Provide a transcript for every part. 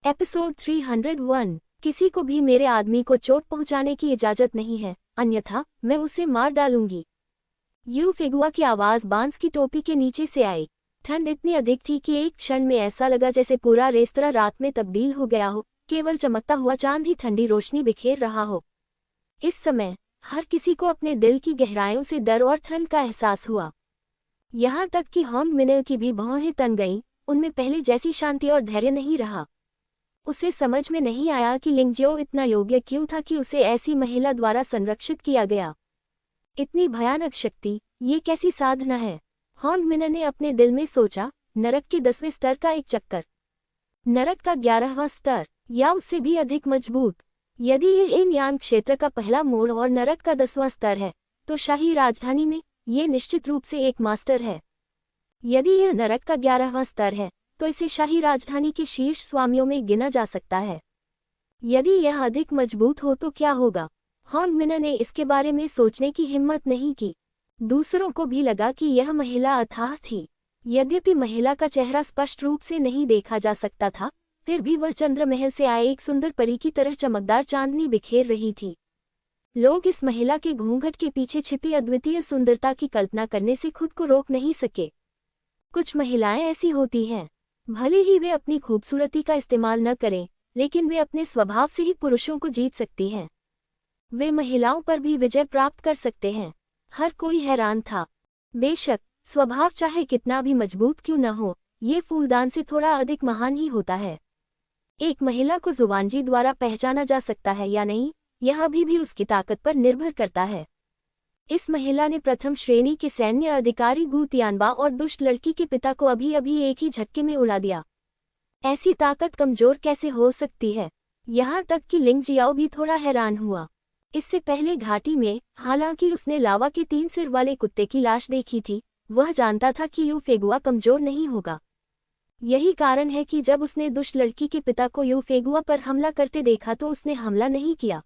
Episode 301। किसी को भी मेरे आदमी को चोट पहुंचाने की इजाजत नहीं है, अन्यथा मैं उसे मार डालूंगी। यू फेगुआ की आवाज बांस की टोपी के नीचे से आई। ठंड इतनी अधिक थी कि एक क्षण में ऐसा लगा जैसे पूरा रेस्तरां रात में तब्दील हो गया हो। केवल चमकता हुआ चांद ही ठंडी रोशनी बिखेर रहा हो। इस समय हर किसी को अपने दिल की गहराइयों से डर और ठंड का एहसास हुआ। यहाँ तक कि होंग मिनल की भी भौहें तन गईं। उनमें पहले जैसी शांति और धैर्य नहीं रहा। उसे समझ में नहीं आया कि लिंगजियो इतना योग्य क्यों था कि उसे ऐसी महिला द्वारा संरक्षित किया गया। इतनी भयानक शक्ति, ये कैसी साधना है? होंग मिनल ने अपने दिल में सोचा। नरक के 10वें स्तर का एक चक्कर, नरक का 11वां स्तर, या उससे भी अधिक मजबूत। यदि ये इन यान क्षेत्र का पहला मोड़ और नरक का 10वां स्तर है, तो शाही राजधानी में ये निश्चित रूप से एक मास्टर है। यदि यह नरक का 11वां स्तर है, तो इसे शाही राजधानी के शीर्ष स्वामियों में गिना जा सकता है। यदि यह अधिक मजबूत हो तो क्या होगा? होंग मिनल ने इसके बारे में सोचने की हिम्मत नहीं की। दूसरों को भी लगा कि यह महिला अथाह थी। यद्यपि महिला का चेहरा स्पष्ट रूप से नहीं देखा जा सकता था, फिर भी वह चंद्रमहल से आए एक सुंदर परी की तरह चमकदार चांदनी बिखेर रही थी। लोग इस महिला के घूंघट के पीछे छिपी अद्वितीय सुंदरता की कल्पना करने से खुद को रोक नहीं सके। कुछ महिलाएं ऐसी होती हैं, भले ही वे अपनी खूबसूरती का इस्तेमाल न करें, लेकिन वे अपने स्वभाव से ही पुरुषों को जीत सकती हैं। वे महिलाओं पर भी विजय प्राप्त कर सकते हैं। हर कोई हैरान था। बेशक स्वभाव चाहे कितना भी मजबूत क्यों न हो, ये फूलदान से थोड़ा अधिक महान ही होता है। एक महिला को जुबानजी द्वारा पहचाना जा सकता है या नहीं, यह अभी भी उसकी ताकत पर निर्भर करता है। इस महिला ने प्रथम श्रेणी के सैन्य अधिकारी गु तियानबा और दुष्ट लड़की के पिता को अभी अभी एक ही झटके में उड़ा दिया। ऐसी ताकत कमजोर कैसे हो सकती है? यहाँ तक कि लिंगजियाओ भी थोड़ा हैरान हुआ। इससे पहले घाटी में, हालांकि उसने लावा के 3 सिर वाले कुत्ते की लाश देखी थी, वह जानता था कि यू फेगुआ कमजोर नहीं होगा। यही कारण है कि जब उसने दुष्ट लड़की के पिता को यू फेगुआ पर हमला करते देखा तो उसने हमला नहीं किया।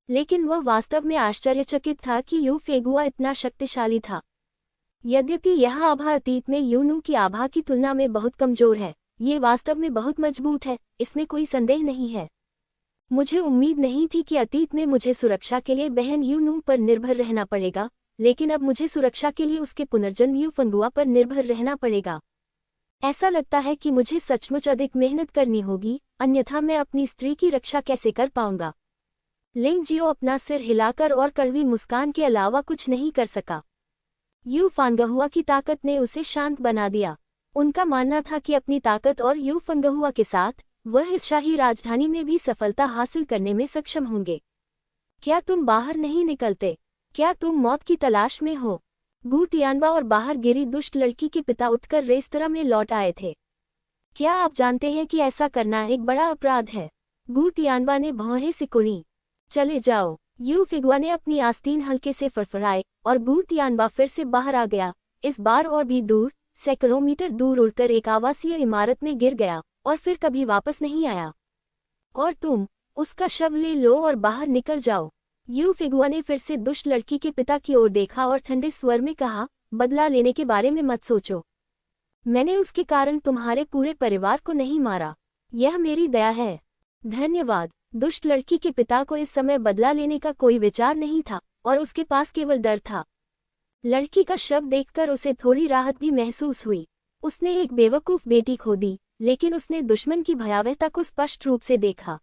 लेकिन वह वास्तव में आश्चर्यचकित था कि यू फेगुआ इतना शक्तिशाली था। यद्यपि यह आभा अतीत में यूनू की आभा की तुलना में बहुत कमजोर है, ये वास्तव में बहुत मजबूत है, इसमें कोई संदेह नहीं है। मुझे उम्मीद नहीं थी कि अतीत में मुझे सुरक्षा के लिए बहन यूनू पर निर्भर रहना पड़ेगा, लेकिन अब मुझे सुरक्षा के लिए उसके पुनर्जन्म यू फंगुआ पर निर्भर रहना पड़ेगा। ऐसा लगता है कि मुझे सचमुच अधिक मेहनत करनी होगी, अन्यथा मैं अपनी स्त्री की रक्षा कैसे कर पाऊंगा। लिंगजियो अपना सिर हिलाकर और कड़वी मुस्कान के अलावा कुछ नहीं कर सका। यू फंगहुआ की ताकत ने उसे शांत बना दिया। उनका मानना था कि अपनी ताकत और यू फंगहुआ के साथ वह इस शाही राजधानी में भी सफलता हासिल करने में सक्षम होंगे। क्या तुम बाहर नहीं निकलते? क्या तुम मौत की तलाश में हो? गु तियानबा और बाहर गिरी दुष्ट लड़की के पिता उठकर रेस्तरां में लौट आए थे। क्या आप जानते हैं कि ऐसा करना एक बड़ा अपराध है? गु तियानबा ने भौहें सिकुड़ी। चले जाओ। यू फेगुआ ने अपनी आस्तीन हल्के से फड़फड़ाए और गु तियानबा फिर से बाहर आ गया। इस बार और भी दूर, सैकड़ों मीटर दूर उड़कर एक आवासीय इमारत में गिर गया और फिर कभी वापस नहीं आया। और तुम उसका शव ले लो और बाहर निकल जाओ। यू फेगुआ ने फिर से दुष्ट लड़की के पिता की ओर देखा और ठंडे स्वर में कहा, बदला लेने के बारे में मत सोचो। मैंने उसके कारण तुम्हारे पूरे परिवार को नहीं मारा। यह मेरी दया है। धन्यवाद। दुष्ट लड़की के पिता को इस समय बदला लेने का कोई विचार नहीं था और उसके पास केवल डर था। लड़की का शव देखकर उसे थोड़ी राहत भी महसूस हुई। उसने एक बेवकूफ बेटी खो दी, लेकिन उसने दुश्मन की भयावहता को स्पष्ट रूप से देखा।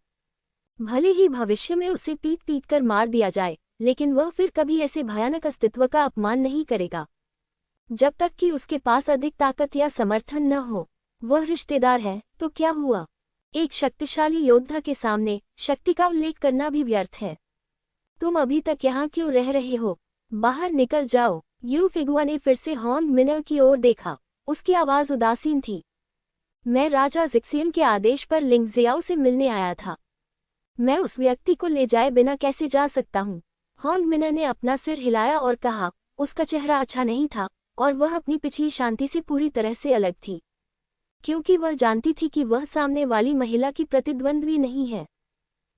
भले ही भविष्य में उसे पीट पीट कर मार दिया जाए, लेकिन वह फिर कभी ऐसे भयानक अस्तित्व का अपमान नहीं करेगा जब तक कि उसके पास अधिक ताकत या समर्थन न हो। वह रिश्तेदार है तो क्या हुआ? एक शक्तिशाली योद्धा के सामने शक्ति का उल्लेख करना भी व्यर्थ है। तुम अभी तक यहाँ क्यों रह रहे हो? बाहर निकल जाओ। यू फेगुआ ने फिर से होंग मिनल की ओर देखा। उसकी आवाज उदासीन थी। मैं राजा जिक्सियन के आदेश पर लिंगजियाओ से मिलने आया था। मैं उस व्यक्ति को ले जाए बिना कैसे जा सकता हूँ? होंग मिनल ने अपना सिर हिलाया और कहा। उसका चेहरा अच्छा नहीं था और वह अपनी पिछली शांति से पूरी तरह से अलग थी, क्योंकि वह जानती थी कि वह सामने वाली महिला की प्रतिद्वंद्वी नहीं है।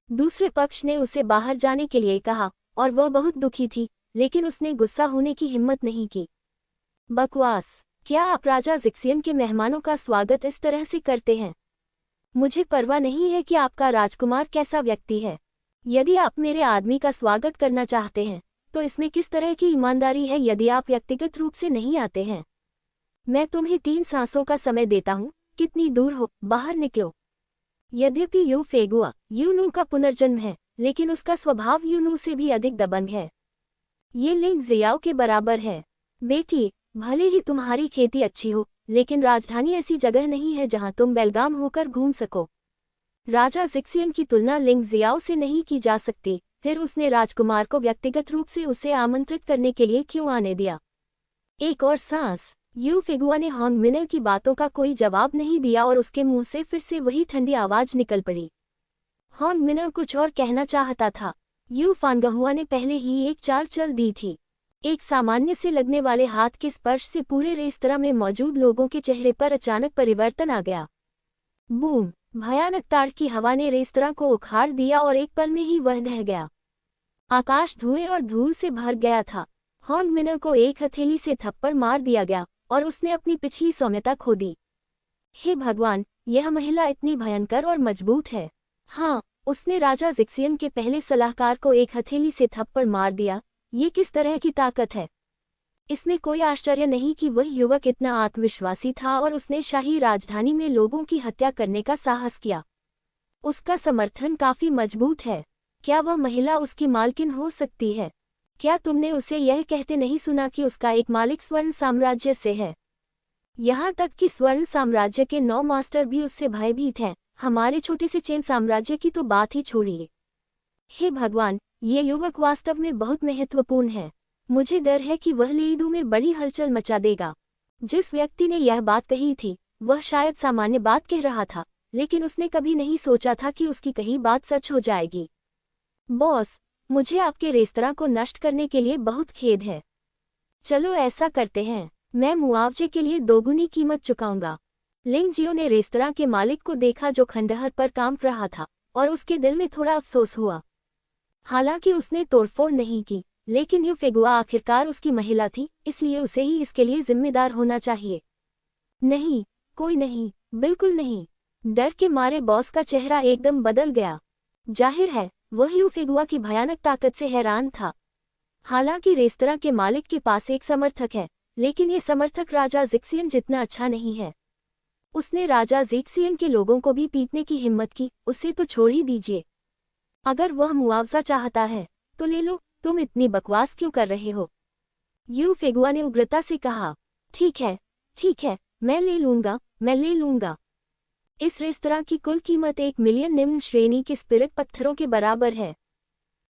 दूसरे पक्ष ने उसे बाहर जाने के लिए कहा और वह बहुत दुखी थी, लेकिन उसने गुस्सा होने की हिम्मत नहीं की। बकवास। क्या आप राजा जिक्सियन के मेहमानों का स्वागत इस तरह से करते हैं? मुझे परवाह नहीं है कि आपका राजकुमार कैसा व्यक्ति है। यदि आप मेरे आदमी का स्वागत करना चाहते हैं तो इसमें किस तरह की ईमानदारी है यदि आप व्यक्तिगत रूप से नहीं आते हैं? मैं तुम्हें 3 सांसों का समय देता हूँ, कितनी दूर हो, बाहर निकलो। यद्यपि यू फेगुआ यूनू का पुनर्जन्म है, लेकिन उसका स्वभाव यूनू से भी अधिक दबंग है। ये लिंग जियाओ के बराबर है। बेटी, भले ही तुम्हारी खेती अच्छी हो, लेकिन राजधानी ऐसी जगह नहीं है जहां तुम बेलगाम होकर घूम सको। राजा जिक्सियन की तुलना लिंग जियाओ से नहीं की जा सकती। फिर उसने राजकुमार को व्यक्तिगत रूप से उसे आमंत्रित करने के लिए क्यों आने दिया? एक और सांस। यू फेगुआ ने हॉन्ग मिनर की बातों का कोई जवाब नहीं दिया और उसके मुंह से फिर से वही ठंडी आवाज निकल पड़ी। हॉन्ग मिनर कुछ और कहना चाहता था। यू फानगहुआ ने पहले ही एक चाल चल दी थी। एक सामान्य से लगने वाले हाथ के स्पर्श से पूरे रेस्तरां में मौजूद लोगों के चेहरे पर अचानक परिवर्तन आ गया। बूम! भयानक ताड़ की हवा ने रेस्तरां को उखाड़ दिया और एक पल में ही वह ढह गया। आकाश धुएं और धूल से भर गया था। हॉन्ग मिनर को एक हथेली से थप्पड़ मार दिया गया और उसने अपनी पिछली सौम्यता खो दी। हे भगवान, यह महिला इतनी भयंकर और मजबूत है। हाँ, उसने राजा जिक्सियन के पहले सलाहकार को एक हथेली से थप्पड़ मार दिया। ये किस तरह की ताकत है? इसमें कोई आश्चर्य नहीं कि वह युवक इतना आत्मविश्वासी था और उसने शाही राजधानी में लोगों की हत्या करने का साहस किया। उसका समर्थन काफी मजबूत है। क्या वह महिला उसकी मालकिन हो सकती है? क्या तुमने उसे यह कहते नहीं सुना कि उसका एक मालिक स्वर्ण साम्राज्य से है? यहाँ तक कि स्वर्ण साम्राज्य के 9 मास्टर भी उससे भयभीत हैं। हमारे छोटे से चेन साम्राज्य की तो बात ही छोड़िए। हे भगवान, ये युवक वास्तव में बहुत महत्वपूर्ण है। मुझे डर है कि वह लीडू में बड़ी हलचल मचा देगा। जिस व्यक्ति ने यह बात कही थी वह शायद सामान्य बात कह रहा था, लेकिन उसने कभी नहीं सोचा था कि उसकी कही बात सच हो जाएगी। बॉस, मुझे आपके रेस्तरां को नष्ट करने के लिए बहुत खेद है। चलो ऐसा करते हैं, मैं मुआवजे के लिए दोगुनी कीमत चुकाऊंगा। लिंग जियो ने रेस्तरां के मालिक को देखा जो खंडहर पर काम कर रहा था, और उसके दिल में थोड़ा अफसोस हुआ। हालांकि उसने तोड़फोड़ नहीं की, लेकिन यू फेगुआ आखिरकार उसकी महिला थी, इसलिए उसे ही इसके लिए जिम्मेदार होना चाहिए। नहीं, कोई नहीं, बिल्कुल नहीं। डर के मारे बॉस का चेहरा एकदम बदल गया। जाहिर है वह यू फेगुआ की भयानक ताकत से हैरान था। हालांकि रेस्तरां के मालिक के पास एक समर्थक है, लेकिन ये समर्थक राजा जिक्सियन जितना अच्छा नहीं है। उसने राजा जिक्सियन के लोगों को भी पीटने की हिम्मत की। उसे तो छोड़ ही दीजिए। अगर वह मुआवजा चाहता है तो ले लो, तुम इतनी बकवास क्यों कर रहे हो? यू फेगुआ ने उग्रता से कहा। ठीक है, मैं ले लूंगा। इस रेस्तरां की कुल कीमत 1 मिलियन निम्न श्रेणी के स्पिरिट पत्थरों के बराबर है।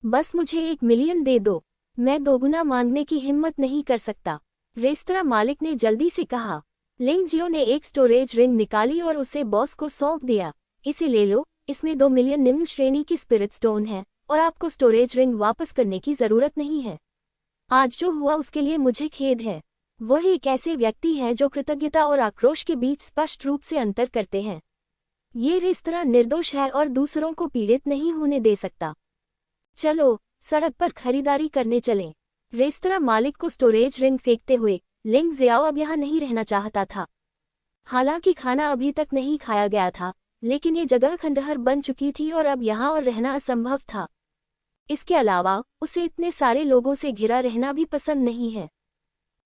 बस मुझे 1 मिलियन दे दो, मैं दोगुना मांगने की हिम्मत नहीं कर सकता, रेस्तरां मालिक ने जल्दी से कहा। लिंग जियो ने एक स्टोरेज रिंग निकाली और उसे बॉस को सौंप दिया। इसे ले लो, इसमें 2 मिलियन निम्न श्रेणी की स्पिरिट स्टोन है और आपको स्टोरेज रिंग वापस करने की जरूरत नहीं है। आज जो हुआ उसके लिए मुझे खेद है। वह एक ऐसे व्यक्ति है जो कृतज्ञता और आक्रोश के बीच स्पष्ट रूप से अंतर करते हैं। ये रेस्तरां निर्दोष है और दूसरों को पीड़ित नहीं होने दे सकता। चलो, सड़क पर खरीदारी करने चलें। रेस्तरां मालिक को स्टोरेज रिंग फेंकते हुए लिंग जियाओ अब यहाँ नहीं रहना चाहता था। हालांकि खाना अभी तक नहीं खाया गया था, लेकिन ये जगह खंडहर बन चुकी थी और अब यहाँ और रहना असंभव था। इसके अलावा उसे इतने सारे लोगों से घिरा रहना भी पसंद नहीं है।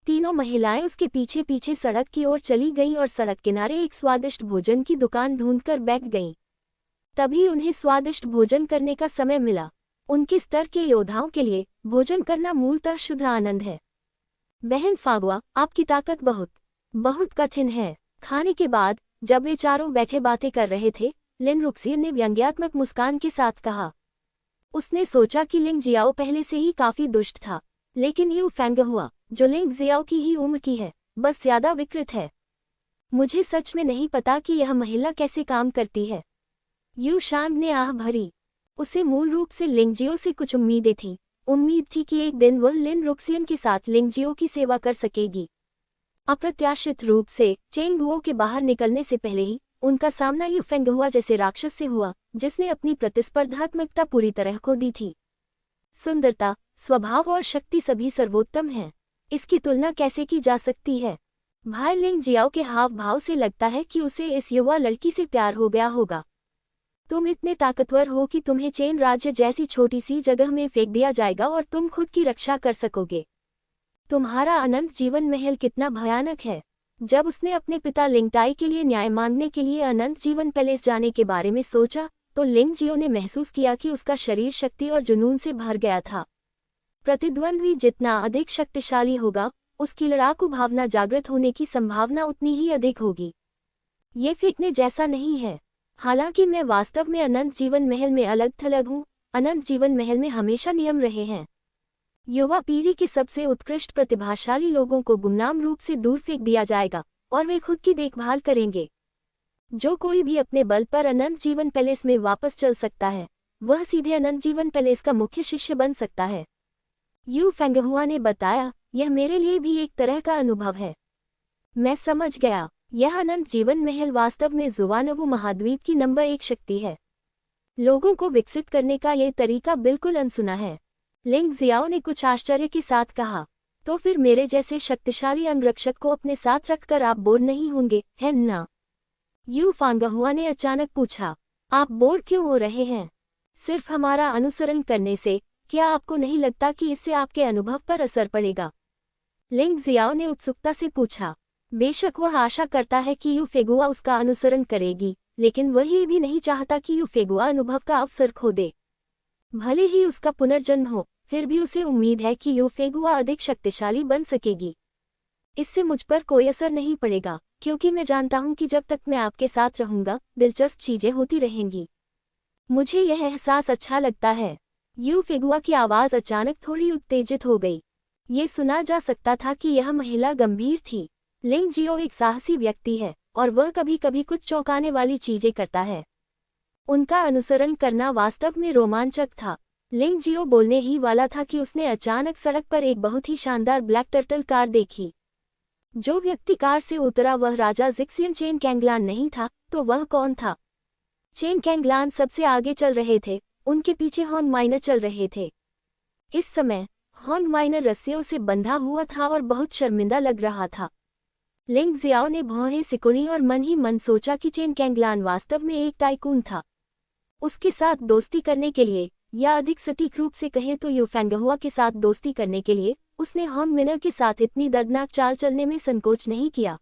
तीनों महिलाएं उसके पीछे पीछे सड़क की ओर चली गईं और सड़क किनारे एक स्वादिष्ट भोजन की दुकान ढूंढकर बैठ गईं। तभी उन्हें स्वादिष्ट भोजन करने का समय मिला। उनके स्तर के योद्धाओं के लिए भोजन करना मूलतः शुद्ध आनंद है। बहन फागुआ, आपकी ताकत बहुत कठिन है। खाने के बाद जब वे चारों बैठे बातें कर रहे थे, लिन रुक्सियन ने व्यंग्यात्मक मुस्कान के साथ कहा। उसने सोचा कि लिंग जियाओ पहले से ही काफी दुष्ट था, लेकिन यू फेंगहुआ, जो लिंग जियाओ की ही उम्र की है, बस ज्यादा विकृत है। मुझे सच में नहीं पता कि यह महिला कैसे काम करती है। यू शांग ने आह भरी। उसे मूल रूप से लिंग जियो से कुछ उम्मीदें थीं। उम्मीद थी कि एक दिन वह लिन रुक्सियन के साथ लिंग जियो की सेवा कर सकेगी। अप्रत्याशित रूप से चेंगुओ के बाहर निकलने से पहले ही उनका सामना यू फेंगहुआ जैसे राक्षस से हुआ, जिसने अपनी प्रतिस्पर्धात्मकता पूरी तरह खो दी थी। सुंदरता, स्वभाव और शक्ति सभी सर्वोत्तम हैं। इसकी तुलना कैसे की जा सकती है? भाई लिंग जियाओ के हाव भाव से लगता है कि उसे इस युवा लड़की से प्यार हो गया होगा। तुम इतने ताकतवर हो कि तुम्हें चेन राज्य जैसी छोटी सी जगह में फेंक दिया जाएगा और तुम खुद की रक्षा कर सकोगे। तुम्हारा अनंत जीवन महल कितना भयानक है। जब उसने अपने पिता लिंगटाई के लिए न्याय मांगने के लिए अनंत जीवन पैलेस जाने के बारे में सोचा तो लिंग जियो ने महसूस किया कि उसका शरीर शक्ति और जुनून से भर गया था। प्रतिद्वंद्वी जितना अधिक शक्तिशाली होगा, उसकी लड़ाकू भावना जागृत होने की संभावना उतनी ही अधिक होगी। ये फेंकने जैसा नहीं है। हालांकि मैं वास्तव में अनंत जीवन महल में अलग थलग हूँ। अनंत जीवन महल में हमेशा नियम रहे हैं। युवा पीढ़ी के सबसे उत्कृष्ट प्रतिभाशाली लोगों को गुमनाम रूप से दूर फेंक दिया जाएगा और वे खुद की देखभाल करेंगे। जो कोई भी अपने बल पर अनंत जीवन पैलेस में वापस चल सकता है, वह सीधे अनंत जीवन पैलेस का मुख्य शिष्य बन सकता है। यू फेंगहुआ ने बताया, यह मेरे लिए भी एक तरह का अनुभव है। मैं समझ गया। यह अनंत जीवन महल वास्तव में जुवानवु महाद्वीप की नंबर 1 शक्ति है। लोगों को विकसित करने का यह तरीका बिल्कुल अनसुना है। लिंग जियाओ ने कुछ आश्चर्य के साथ कहा, तो फिर मेरे जैसे शक्तिशाली अंगरक्षक को अपने साथ रखकर आप बोर नहीं होंगे, है ना? यू फेंगहुआ ने अचानक पूछा, आप बोर क्यों हो रहे हैं? सिर्फ हमारा अनुसरण करने से क्या आपको नहीं लगता कि इससे आपके अनुभव पर असर पड़ेगा? लिंग जियाओ ने उत्सुकता से पूछा। बेशक वह आशा करता है कि यू फेंगहुआ उसका अनुसरण करेगी, लेकिन वह ये भी नहीं चाहता कि यू फेंगहुआ अनुभव का अवसर खो दे। भले ही उसका पुनर्जन्म हो, फिर भी उसे उम्मीद है कि यू फेंगहुआ अधिक शक्तिशाली बन सकेगी। इससे मुझ पर कोई असर नहीं पड़ेगा, क्योंकि मैं जानता हूं कि जब तक मैं आपके साथ रहूंगा, दिलचस्प चीजें होती रहेंगी। मुझे यह एहसास अच्छा लगता है। यू फेंगहुआ की आवाज अचानक थोड़ी उत्तेजित हो गई। ये सुना जा सकता था कि यह महिला गंभीर थी। लिंग जियो एक साहसी व्यक्ति है और वह कभी कभी कुछ चौंकाने वाली चीजें करता है। उनका अनुसरण करना वास्तव में रोमांचक था। लिंग जियो बोलने ही वाला था कि उसने अचानक सड़क पर एक बहुत ही शानदार ब्लैक टर्टल कार देखी। जो व्यक्ति कार से उतरा वह राजा जिक्सियन चेन कैंगलान नहीं था, तो वह कौन था? चेन कैंगलान सबसे आगे चल रहे थे, उनके पीछे हॉर्न माइनर चल रहे थे। इस समय हॉर्न माइनर रस्सियों से बंधा हुआ था और बहुत शर्मिंदा लग रहा था। लिंग जियाओ ने भौहें सिकुड़ी और मन ही मन सोचा कि चेन कैंगलान वास्तव में एक टाइकून था। उसके साथ दोस्ती करने के लिए, या अधिक सटीक रूप से कहें तो यू फेंगहुआ के साथ दोस्ती करने के लिए, उसने हॉर्न माइनर के साथ इतनी दर्दनाक चाल चलने में संकोच नहीं किया।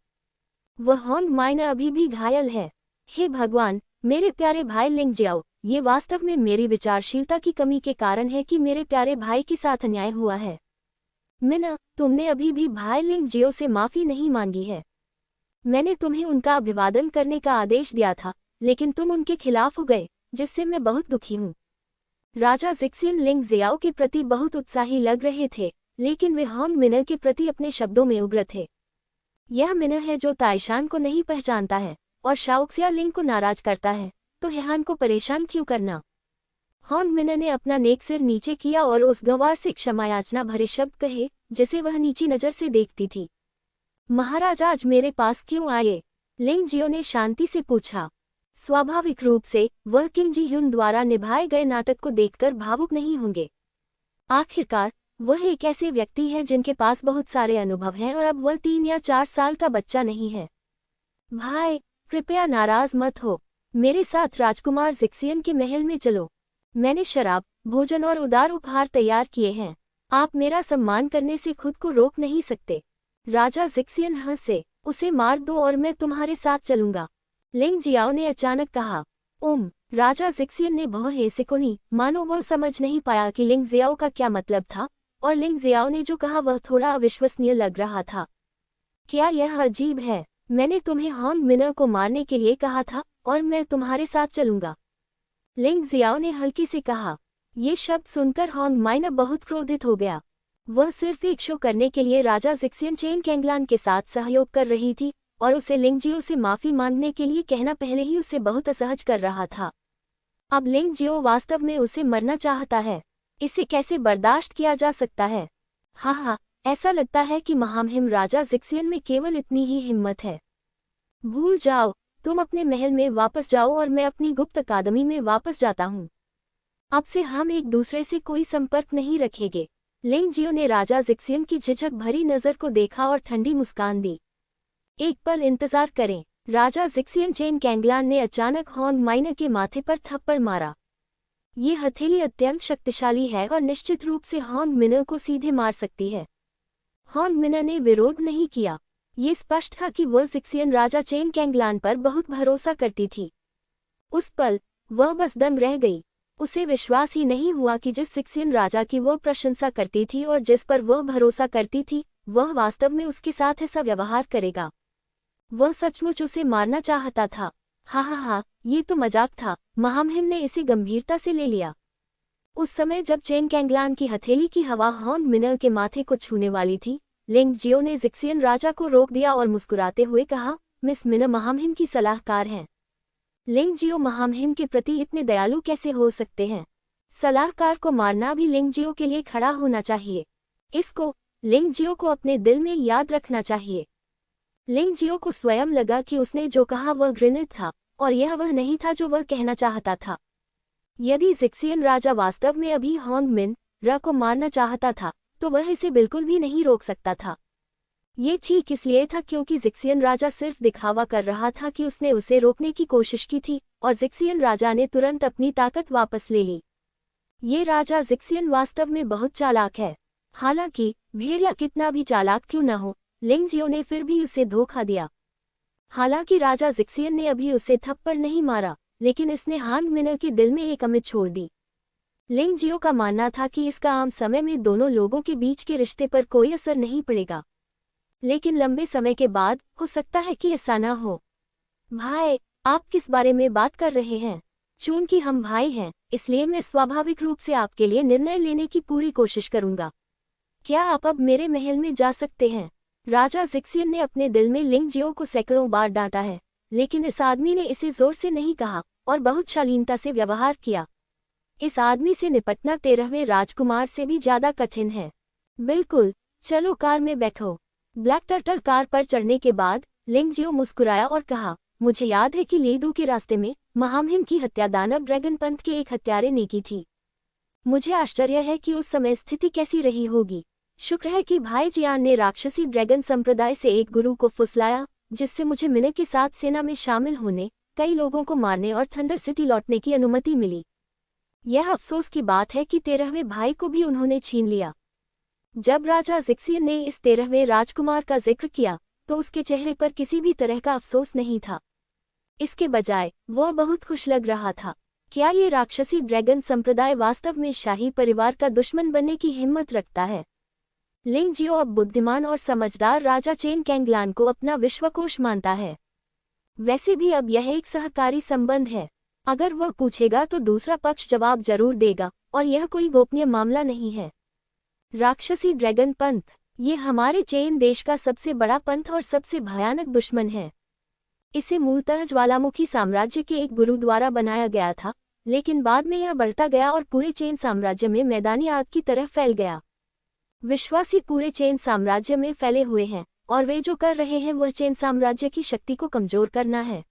वह हॉर्न माइनर अभी भी घायल है। हे भगवान, मेरे प्यारे भाई लिंग जियाओ, ये वास्तव में मेरी विचारशीलता की कमी के कारण है कि मेरे प्यारे भाई के साथ अन्याय हुआ है। मिना, तुमने अभी भी भाई लिंग जियो से माफी नहीं मांगी है। मैंने तुम्हें उनका अभिवादन करने का आदेश दिया था, लेकिन तुम उनके खिलाफ हो गए, जिससे मैं बहुत दुखी हूँ। राजा जिक्सियन लिंग जियाओ के प्रति बहुत उत्साही लग रहे थे, लेकिन वे हॉर्न मिनर के प्रति अपने शब्दों में उग्र थे। यह मिनर है जो ताइशान को नहीं पहचानता है और शाओक्सिया लिंग को नाराज करता है, तो हेहान को परेशान क्यों करना? हॉर्न मिनर ने अपना नेक सिर नीचे किया और उस गंवार से क्षमायाचना भरे शब्द कहे, जिसे वह नीची नजर से देखती थी। महाराज आज मेरे पास क्यों आए? लिंग जियो ने शांति से पूछा। स्वाभाविक रूप से वह किंग जी ह्युन द्वारा निभाए गए नाटक को देखकर भावुक नहीं होंगे। आखिरकार वह एक ऐसे व्यक्ति है जिनके पास बहुत सारे अनुभव हैं और अब वह 3 या 4 साल का बच्चा नहीं है। भाई, कृपया नाराज मत हो। मेरे साथ राजकुमार जिक्सियन के महल में चलो। मैंने शराब, भोजन और उदार उपहार तैयार किए हैं। आप मेरा सम्मान करने से खुद को रोक नहीं सकते। राजा जिक्सियन हंसे। उसे मार दो और मैं तुम्हारे साथ चलूंगा, लिंग जियाओ ने अचानक कहा। राजा जिक्सियन ने भौहें सिकुड़ी, मानो वह समझ नहीं पाया कि लिंग जियाओ का क्या मतलब था, और लिंग जियाओ ने जो कहा वह थोड़ा अविश्वसनीय लग रहा था। क्या यह अजीब है? मैंने तुम्हें हॉर्न मिनर को मारने के लिए कहा था और मैं तुम्हारे साथ चलूंगा, लिंग जियाओ ने हल्की से कहा। ये शब्द सुनकर हॉर्न माइनर बहुत क्रोधित हो गया। वह सिर्फ एक शो करने के लिए राजा जिक्सियन चेन कैंगलान के साथ सहयोग कर रही थी और उसे लिंग जियो से माफी मांगने के लिए कहना पहले ही उसे बहुत असहज कर रहा था। अब लिंग जियो वास्तव में उसे मरना चाहता है। इसे कैसे बर्दाश्त किया जा सकता है? हाँ, ऐसा लगता है कि महामहिम राजा जिक्सियन में केवल इतनी ही हिम्मत है। भूल जाओ, तुम अपने महल में वापस जाओ और मैं अपनी गुप्त अकादमी में वापस जाता हूँ। अब से हम एक दूसरे से कोई संपर्क नहीं रखेंगे। लिंग जियो ने राजा जिक्सियन की झिझक भरी नजर को देखा और ठंडी मुस्कान दी। एक पल इंतजार करें। राजा जिक्सियन चेन कैंगलान ने अचानक होंग माइनर के माथे पर थप्पड़ मारा। ये हथेली अत्यंत शक्तिशाली है और निश्चित रूप से होंग मिनर को सीधे मार सकती है। होंग मिनर ने विरोध नहीं किया। ये स्पष्ट था कि वह जिक्सियन राजा चेन कैंगलान पर बहुत भरोसा करती थी। उस पल वह बस दंग रह गई। उसे विश्वास ही नहीं हुआ कि जिस जिक्सियन राजा की वह प्रशंसा करती थी और जिस पर वह भरोसा करती थी, वह वास्तव में उसके साथ ऐसा व्यवहार करेगा। वह सचमुच उसे मारना चाहता था। हा, ये तो मजाक था। महामहिम ने इसे गंभीरता से ले लिया। उस समय जब चेन कैंगलान की हथेली की हवा होंग मिनर के माथे को छूने वाली थी, लिंग जियो ने जिक्सियन राजा को रोक दिया और मुस्कुराते हुए कहा, मिस मिनर महामहिम की सलाहकार हैं। लिंग जियो महामहिम के प्रति इतने दयालु कैसे हो सकते हैं? सलाहकार को मारना भी लिंग जियो के लिए खड़ा होना चाहिए। इसको लिंग जियो को अपने दिल में याद रखना चाहिए। लिंग जियो को स्वयं लगा कि उसने जो कहा वह घृणित था और यह वह नहीं था जो वह कहना चाहता था। यदि जिक्सियन राजा वास्तव में अभी होंग मिन र को मारना चाहता था, तो वह इसे बिल्कुल भी नहीं रोक सकता था। ये ठीक इसलिए था क्योंकि जिक्सियन राजा सिर्फ दिखावा कर रहा था कि उसने उसे रोकने की कोशिश की थी और जिक्सियन राजा ने तुरंत अपनी ताकत वापस ले ली। ये राजा जिक्सियन वास्तव में बहुत चालाक है। हालांकि भेड़िया कितना भी चालाक क्यों न हो, लिंग जियो ने फिर भी उसे धोखा दिया। हालांकि राजा जिक्सियन ने अभी उसे थप्पड़ नहीं मारा, लेकिन इसने होंग मिनर के दिल में एक अमिट छोड़ दी। लिंग जियो का मानना था कि इसका आम समय में दोनों लोगों के बीच के रिश्ते पर कोई असर नहीं पड़ेगा, लेकिन लंबे समय के बाद हो सकता है कि ऐसा न हो। भाई, आप किस बारे में बात कर रहे हैं? चूंकि हम भाई हैं, इसलिए मैं स्वाभाविक रूप से आपके लिए निर्णय लेने की पूरी कोशिश करूंगा। क्या आप अब मेरे महल में जा सकते हैं? राजा जिक्सियन ने अपने दिल में लिंग जियो को सैकड़ों बार डांटा है, लेकिन इस आदमी ने इसे जोर से नहीं कहा और बहुत शालीनता से व्यवहार किया। इस आदमी से निपटना 13वें राजकुमार से भी ज्यादा कठिन है। बिल्कुल, चलो कार में बैठो। ब्लैक टर्टल कार पर चढ़ने के बाद लिंग जियो मुस्कुराया और कहा, मुझे याद है कि लेडू के रास्ते में महामहिम की हत्या दानव ड्रैगन पंथ के एक हत्यारे ने की थी। मुझे आश्चर्य है कि उस समय स्थिति कैसी रही होगी। शुक्र है कि भाई जियान ने राक्षसी ड्रैगन संप्रदाय से एक गुरु को फुसलाया, जिससे मुझे मिनर के साथ सेना में शामिल होने, कई लोगों को मारने और थंडर सिटी लौटने की अनुमति मिली। यह अफसोस की बात है कि 13वें भाई को भी उन्होंने छीन लिया। जब राजा जिक्सियन ने इस 13वें राजकुमार का जिक्र किया, तो उसके चेहरे पर किसी भी तरह का अफसोस नहीं था। इसके बजाय वह बहुत खुश लग रहा था। क्या ये राक्षसी ड्रैगन संप्रदाय वास्तव में शाही परिवार का दुश्मन बनने की हिम्मत रखता है? लिंग जियो अब बुद्धिमान और समझदार राजा चेन कैंगलान को अपना विश्वकोश मानता है। वैसे भी अब यह एक सहकारी संबंध है। अगर वह पूछेगा तो दूसरा पक्ष जवाब जरूर देगा और यह कोई गोपनीय मामला नहीं है। राक्षसी ड्रैगन पंथ, ये हमारे चेन देश का सबसे बड़ा पंथ और सबसे भयानक दुश्मन है। इसे मूलतः ज्वालामुखी साम्राज्य के एक गुरु द्वारा बनाया गया था, लेकिन बाद में यह बढ़ता गया और पूरे चेन साम्राज्य में मैदानी आग की तरह फैल गया। विश्वासी पूरे चेन साम्राज्य में फैले हुए हैं और वे जो कर रहे हैं वह चेन साम्राज्य की शक्ति को कमजोर करना है।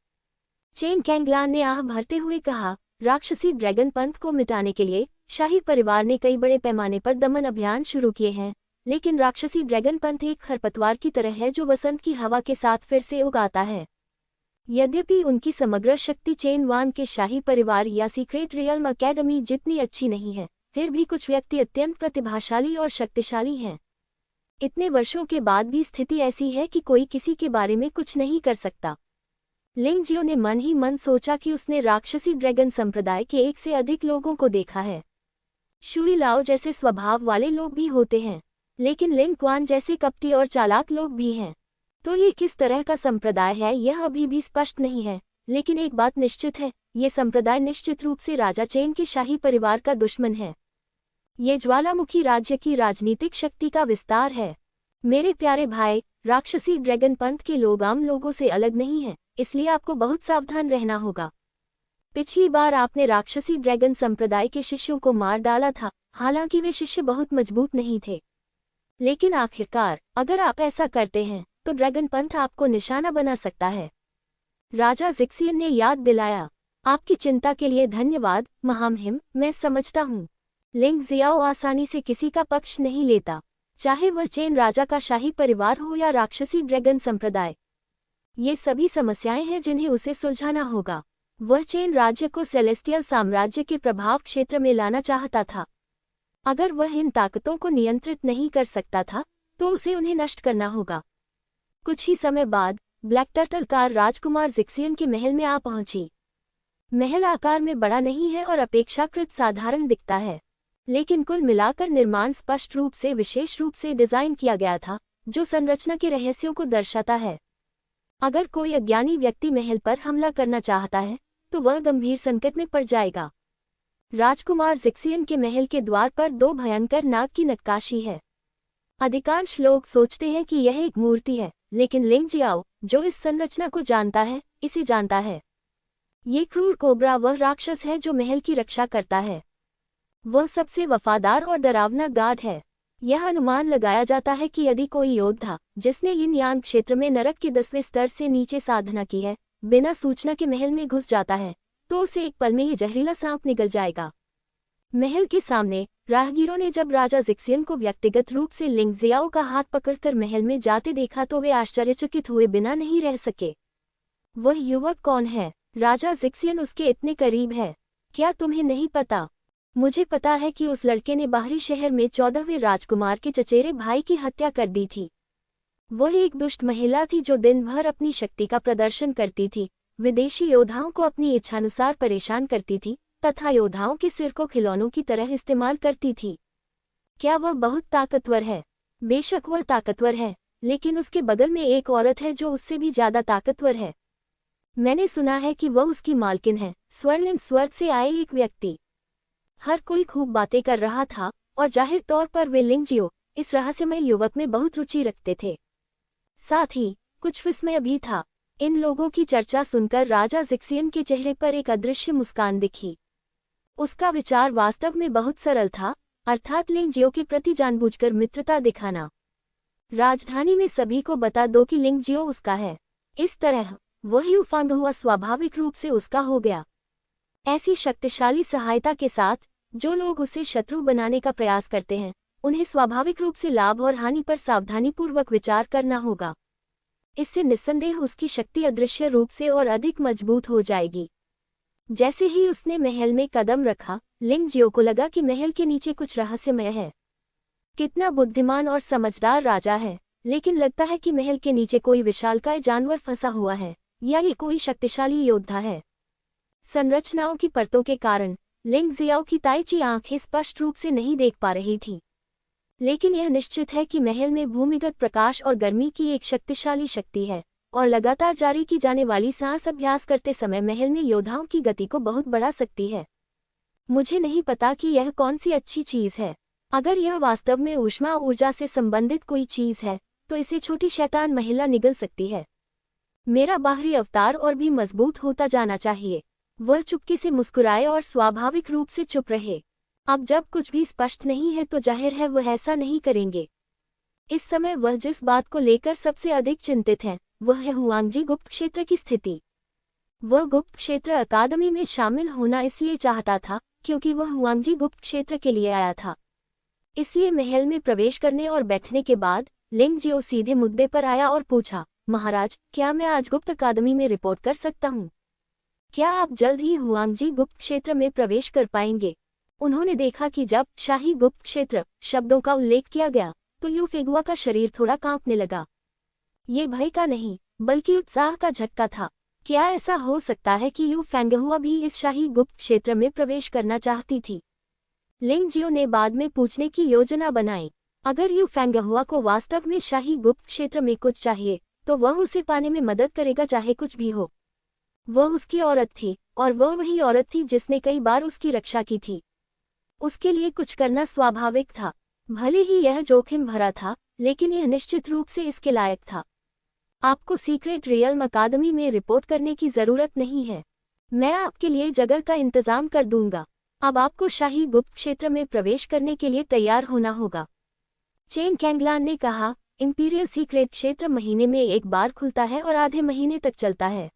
चेन कैंगलान ने आह भरते हुए कहा, राक्षसी ड्रैगन पंथ को मिटाने के लिए शाही परिवार ने कई बड़े पैमाने पर दमन अभियान शुरू किए हैं, लेकिन राक्षसी ड्रैगन पंथ एक खरपतवार की तरह है जो बसंत की हवा के साथ फिर से उगाता है। यद्यपि उनकी समग्र शक्ति चेन वान के शाही परिवार या सीक्रेट रियल्म अकेडमी जितनी अच्छी नहीं है, फिर भी कुछ व्यक्ति अत्यंत प्रतिभाशाली और शक्तिशाली हैं। इतने वर्षों के बाद भी स्थिति ऐसी है कि कोई किसी के बारे में कुछ नहीं कर सकता। लिंग जियो ने मन ही मन सोचा कि उसने राक्षसी ड्रैगन संप्रदाय के एक से अधिक लोगों को देखा है। शुई लाओ जैसे स्वभाव वाले लोग भी होते हैं, लेकिन लिंग क्वान जैसे कपटी और चालाक लोग भी हैं। तो ये किस तरह का संप्रदाय है यह अभी भी स्पष्ट नहीं है, लेकिन एक बात निश्चित है, ये संप्रदाय निश्चित रूप से राजा चेन के शाही परिवार का दुश्मन है। ये ज्वालामुखी राज्य की राजनीतिक शक्ति का विस्तार है। मेरे प्यारे भाई, राक्षसी ड्रैगन पंथ के लोग आम लोगों से अलग नहीं हैं, इसलिए आपको बहुत सावधान रहना होगा। पिछली बार आपने राक्षसी ड्रैगन संप्रदाय के शिष्यों को मार डाला था, हालांकि वे शिष्य बहुत मजबूत नहीं थे। लेकिन आखिरकार अगर आप ऐसा करते हैं तो ड्रैगन पंथ आपको निशाना बना सकता है। राजा जिक्सियन ने याद दिलाया, आपकी चिंता के लिए धन्यवाद महामहिम, मैं समझता हूँ। लिंग जियाओ आसानी से किसी का पक्ष नहीं लेता, चाहे वह चेन राजा का शाही परिवार हो या राक्षसी ड्रैगन संप्रदाय। ये सभी समस्याएं हैं जिन्हें उसे सुलझाना होगा। वह चेन राज्य को सेलेस्टियल साम्राज्य के प्रभाव क्षेत्र में लाना चाहता था। अगर वह इन ताकतों को नियंत्रित नहीं कर सकता था तो उसे उन्हें नष्ट करना होगा। कुछ ही समय बाद ब्लैक टर्टल कार राजकुमार जिक्सियन के महल में आ पहुंची। महल आकार में बड़ा नहीं है और अपेक्षाकृत साधारण दिखता है, लेकिन कुल मिलाकर निर्माण स्पष्ट रूप से विशेष रूप से डिजाइन किया गया था, जो संरचना के रहस्यों को दर्शाता है। अगर कोई अज्ञानी व्यक्ति महल पर हमला करना चाहता है तो वह गंभीर संकट में पड़ जाएगा। राजकुमार जिक्सियन के महल के द्वार पर 2 भयंकर नाग की नक्काशी है। अधिकांश लोग सोचते हैं कि यह एक मूर्ति है, लेकिन लिंग जियाओ, जो इस संरचना को जानता है, इसे जानता है। ये क्रूर कोबरा वह राक्षस है जो महल की रक्षा करता है। वह सबसे वफादार और डरावना गार्ड है। यह अनुमान लगाया जाता है कि यदि कोई योद्धा जिसने यिन यांग क्षेत्र में नरक के 10वें स्तर से नीचे साधना की है, बिना सूचना के महल में घुस जाता है तो उसे एक पल में ये जहरीला सांप निगल जाएगा। महल के सामने राहगीरों ने जब राजा जिक्सियन को व्यक्तिगत रूप से लिंग जियाओ का हाथ पकड़कर महल में जाते देखा तो वे आश्चर्यचकित हुए बिना नहीं रह सके। वह युवक कौन है? राजा जिक्सियन उसके इतने करीब है। क्या तुम्हें नहीं पता? मुझे पता है कि उस लड़के ने बाहरी शहर में 14वें राजकुमार के चचेरे भाई की हत्या कर दी थी। वह एक दुष्ट महिला थी जो दिन भर अपनी शक्ति का प्रदर्शन करती थी, विदेशी योद्धाओं को अपनी इच्छानुसार परेशान करती थी तथा योद्धाओं के सिर को खिलौनों की तरह इस्तेमाल करती थी। क्या वह बहुत ताकतवर है? बेशक वह ताकतवर है, लेकिन उसके बगल में एक औरत है जो उससे भी ज्यादा ताकतवर है। मैंने सुना है कि वह उसकी मालकिन है, स्वर्णिम स्वर्ग से आए एक व्यक्ति। हर कोई खूब बातें कर रहा था और जाहिर तौर पर वे लिंग जियो, इस रहस्यमय युवक में बहुत रुचि रखते थे। साथ ही कुछ विस्मय भी था। इन लोगों की चर्चा सुनकर राजा जिक्सियन के चेहरे पर एक अदृश्य मुस्कान दिखी। उसका विचार वास्तव में बहुत सरल था, अर्थात लिंग जियो के प्रति जानबूझकर मित्रता दिखाना। राजधानी में सभी को बता दो कि लिंग जियो उसका है। इस तरह वह यूफांग हुआ स्वाभाविक रूप से उसका हो गया। ऐसी शक्तिशाली सहायता के साथ जो लोग उसे शत्रु बनाने का प्रयास करते हैं, उन्हें स्वाभाविक रूप से लाभ और हानि पर सावधानीपूर्वक विचार करना होगा। इससे निस्संदेह उसकी शक्ति अदृश्य रूप से और अधिक मजबूत हो जाएगी। जैसे ही उसने महल में कदम रखा, लिंग जियो को लगा कि महल के नीचे कुछ रहस्यमय है। कितना बुद्धिमान और समझदार राजा है, लेकिन लगता है कि महल के नीचे कोई विशालकाय जानवर फंसा हुआ है या ये कोई शक्तिशाली योद्धा है। संरचनाओं की परतों के कारण लिंग जियाओ की ताइची आंखें स्पष्ट रूप से नहीं देख पा रही थी, लेकिन यह निश्चित है कि महल में भूमिगत प्रकाश और गर्मी की एक शक्तिशाली शक्ति है और लगातार जारी की जाने वाली सांस अभ्यास करते समय महल में योद्धाओं की गति को बहुत बढ़ा सकती है। मुझे नहीं पता कि यह कौन सी अच्छी चीज है। अगर यह वास्तव में ऊष्मा ऊर्जा से संबंधित कोई चीज है तो इसे छोटी शैतान महिला निगल सकती है। मेरा बाहरी अवतार और भी मजबूत होता जाना चाहिए। वह चुपके से मुस्कुराए और स्वाभाविक रूप से चुप रहे। अब जब कुछ भी स्पष्ट नहीं है तो जाहिर है वह ऐसा नहीं करेंगे। इस समय वह जिस बात को लेकर सबसे अधिक चिंतित है वह है हुआंगजी गुप्त क्षेत्र की स्थिति। वह गुप्त क्षेत्र अकादमी में शामिल होना इसलिए चाहता था क्योंकि वह हुआंगजी गुप्त क्षेत्र के लिए आया था। इसलिए महल में प्रवेश करने और बैठने के बाद लिंग जियो सीधे मुद्दे पर आया और पूछा, महाराज, क्या मैं आज गुप्त अकादमी में रिपोर्ट कर सकता हूँ? क्या आप जल्द ही हुआंगजी गुप्त क्षेत्र में प्रवेश कर पाएंगे? उन्होंने देखा कि जब शाही गुप्त क्षेत्र शब्दों का उल्लेख किया गया तो यू फेगुआ का शरीर थोड़ा कांपने लगा। ये भय का नहीं बल्कि उत्साह का झटका था। क्या ऐसा हो सकता है कि यू फेंगहुआ भी इस शाही गुप्त क्षेत्र में प्रवेश करना चाहती थी? लिंग जियो ने बाद में पूछने की योजना बनाई। अगर यू फेंगहुआ को वास्तव में शाही गुप्त क्षेत्र में कुछ चाहिए तो वह उसे पाने में मदद करेगा, चाहे कुछ भी हो। वह उसकी औरत थी और वह वही औरत थी जिसने कई बार उसकी रक्षा की थी। उसके लिए कुछ करना स्वाभाविक था। भले ही यह जोखिम भरा था, लेकिन यह निश्चित रूप से इसके लायक था। आपको सीक्रेट रियल्म अकादमी में रिपोर्ट करने की जरूरत नहीं है। मैं आपके लिए जगह का इंतजाम कर दूंगा। अब आपको शाही गुप्त क्षेत्र में प्रवेश करने के लिए तैयार होना होगा। चेन कैंगलान ने कहा, इंपीरियल सीक्रेट क्षेत्र महीने में एक बार खुलता है और आधे महीने तक चलता है।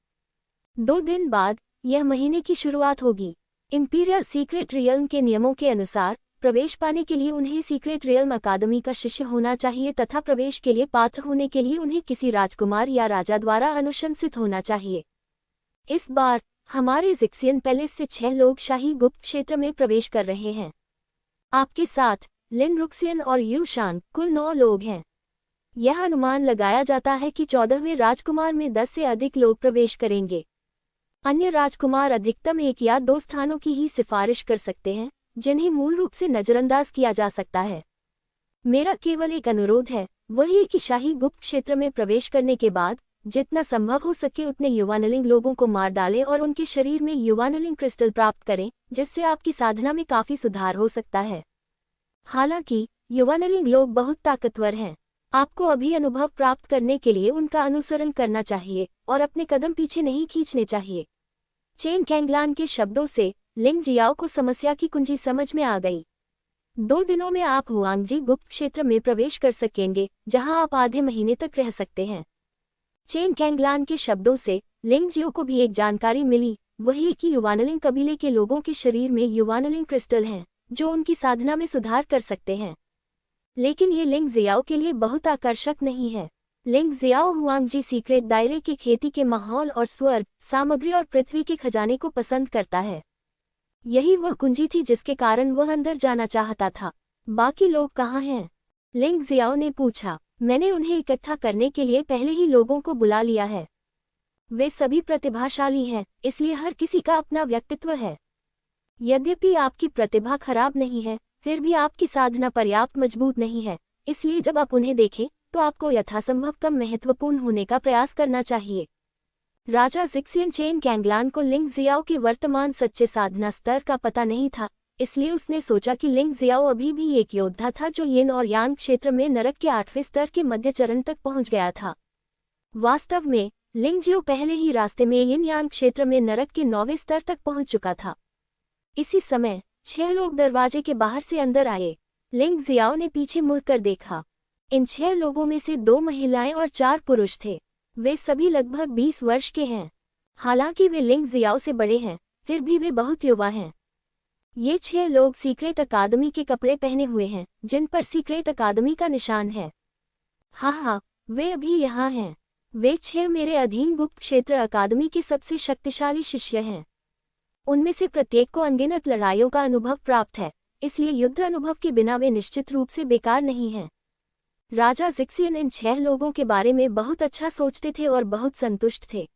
2 दिन बाद यह महीने की शुरुआत होगी। इंपीरियल सीक्रेट रियल्म के नियमों के अनुसार प्रवेश पाने के लिए उन्हें सीक्रेट रियल्म अकादमी का शिष्य होना चाहिए तथा प्रवेश के लिए पात्र होने के लिए उन्हें किसी राजकुमार या राजा द्वारा अनुशंसित होना चाहिए। इस बार हमारे जिक्सियन पैलेस से 6 लोग शाही गुप्त क्षेत्र में प्रवेश कर रहे हैं। आपके साथ लिन रुक्सियन और यू शान, कुल 9 लोग हैं। यह अनुमान लगाया जाता है कि 14वें राजकुमार में 10 से अधिक लोग प्रवेश करेंगे। अन्य राजकुमार अधिकतम 1 या 2 स्थानों की ही सिफारिश कर सकते हैं, जिन्हें मूल रूप से नजरअंदाज किया जा सकता है। मेरा केवल एक अनुरोध है, वही कि शाही गुप्त क्षेत्र में प्रवेश करने के बाद जितना संभव हो सके उतने युवानलिंग लोगों को मार डालें और उनके शरीर में युवानलिंग क्रिस्टल प्राप्त करें, जिससे आपकी साधना में काफी सुधार हो सकता है। हालांकि युवानलिंग लोग बहुत ताकतवर हैं। आपको अभी अनुभव प्राप्त करने के लिए उनका अनुसरण करना चाहिए और अपने कदम पीछे नहीं खींचने चाहिए। चेन कैंगलान के शब्दों से लिंग जियाओ को समस्या की कुंजी समझ में आ गई। 2 दिनों में आप हुआंगजी गुप्त क्षेत्र में प्रवेश कर सकेंगे, जहां आप आधे महीने तक रह सकते हैं। चेन कैंगलान के शब्दों से लिंग जियो को भी एक जानकारी मिली, वही कि युवानलिंग कबीले के लोगों के शरीर में युवानलिंग क्रिस्टल हैं, जो उनकी साधना में सुधार कर सकते हैं। लेकिन ये लिंग जियाओ के लिए बहुत आकर्षक नहीं है। लिंग जियाओ हुआंगजी सीक्रेट दायरे की खेती के माहौल और स्वर्ग, सामग्री और पृथ्वी के खजाने को पसंद करता है। यही वह कुंजी थी जिसके कारण वह अंदर जाना चाहता था। बाकी लोग कहाँ हैं? लिंग जियाओ ने पूछा। मैंने उन्हें इकट्ठा करने के लिए पहले ही लोगों को बुला लिया है। वे सभी प्रतिभाशाली हैं, इसलिए हर किसी का अपना व्यक्तित्व है। यद्यपि आपकी प्रतिभा खराब नहीं है, फिर भी आपकी साधना पर्याप्त मजबूत नहीं है, इसलिए जब आप उन्हें देखें तो आपको यथासंभव कम महत्वपूर्ण होने का प्रयास करना चाहिए। राजा जिक्सियन चेन कैंगलान को लिंग जियाओ के वर्तमान सच्चे साधना स्तर का पता नहीं था, इसलिए उसने सोचा कि लिंग जियाओ अभी भी एक योद्धा था जो यिन और यांग क्षेत्र में नरक के 8वें स्तर के मध्य चरण तक पहुंच गया था। वास्तव में लिंग जियो पहले ही रास्ते में यिन यांग क्षेत्र में नरक के 9वें स्तर तक पहुंच चुका था। इसी समय 6 लोग दरवाजे के बाहर से अंदर आए। लिंग जियाओ ने पीछे मुड़कर देखा। इन 6 लोगों में से 2 महिलाएं और 4 पुरुष थे। वे सभी लगभग 20 वर्ष के हैं। हालांकि वे लिंग जियाओ से बड़े हैं, फिर भी वे बहुत युवा हैं। ये 6 लोग सीक्रेट अकादमी के कपड़े पहने हुए हैं, जिन पर सीक्रेट अकादमी का निशान है। हाँ, वे अभी यहाँ हैं। वे 6 मेरे अधीन गुप्त क्षेत्र अकादमी के सबसे शक्तिशाली शिष्य हैं। उनमें से प्रत्येक को अनगिनत लड़ाइयों का अनुभव प्राप्त है, इसलिए युद्ध अनुभव के बिना वे निश्चित रूप से बेकार नहीं हैं। राजा जिक्सियन इन 6 लोगों के बारे में बहुत अच्छा सोचते थे और बहुत संतुष्ट थे।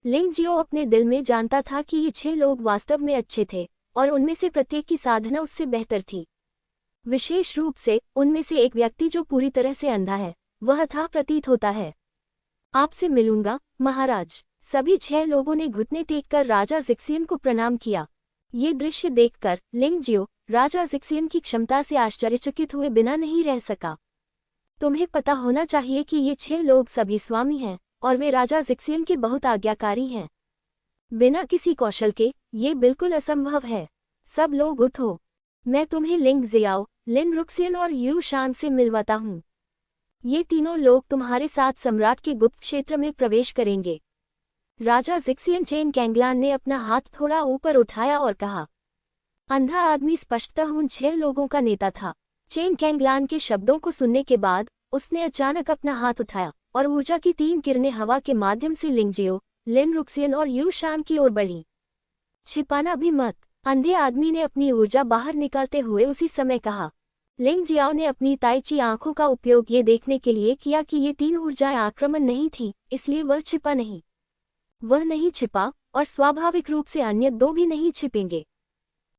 लिंग जियो अपने दिल में जानता था कि ये 6 लोग वास्तव में अच्छे थे और उनमें से प्रत्येक की साधना उससे बेहतर थी। विशेष रूप से उनमें से एक व्यक्ति जो पूरी तरह से अंधा है, वह था प्रतीत होता है। आपसे मिलूंगा महाराज। सभी 6 लोगों ने घुटने टेककर राजा जिक्सियन को प्रणाम किया। ये दृश्य देखकर लिंग जियो राजा जिक्सियन की क्षमता से आश्चर्यचकित हुए बिना नहीं रह सका। तुम्हें पता होना चाहिए कि ये 6 लोग सभी स्वामी हैं और वे राजा जिक्सियन के बहुत आज्ञाकारी हैं। बिना किसी कौशल के ये बिल्कुल असंभव है। सब लोग उठो, मैं तुम्हें लिंग जियाओ, लिन रुक्सियन और यू शान से मिलवाता हूँ। ये तीनों लोग तुम्हारे साथ सम्राट के गुप्त क्षेत्र में प्रवेश करेंगे। राजा जिक्सियन चेन कैंगलान ने अपना हाथ थोड़ा ऊपर उठाया और कहा। अंधा आदमी स्पष्टतः उन 6 लोगों का नेता था। चेन कैंगलान के शब्दों को सुनने के बाद उसने अचानक अपना हाथ उठाया और ऊर्जा की 3 किरणें हवा के माध्यम से लिंग जियो, लिन रुक्सियन और यू शान की ओर बढ़ी। छिपाना भी मत, अंधे आदमी ने अपनी ऊर्जा बाहर निकालते हुए उसी समय कहा। लिंग जियाओ ने अपनी ताइची आंखों का उपयोग ये देखने के लिए किया कि ये 3 ऊर्जाएं आक्रमण नहीं थी, इसलिए वह छिपा नहीं। वह नहीं छिपा और स्वाभाविक रूप से अन्य 2 भी नहीं छिपेंगे।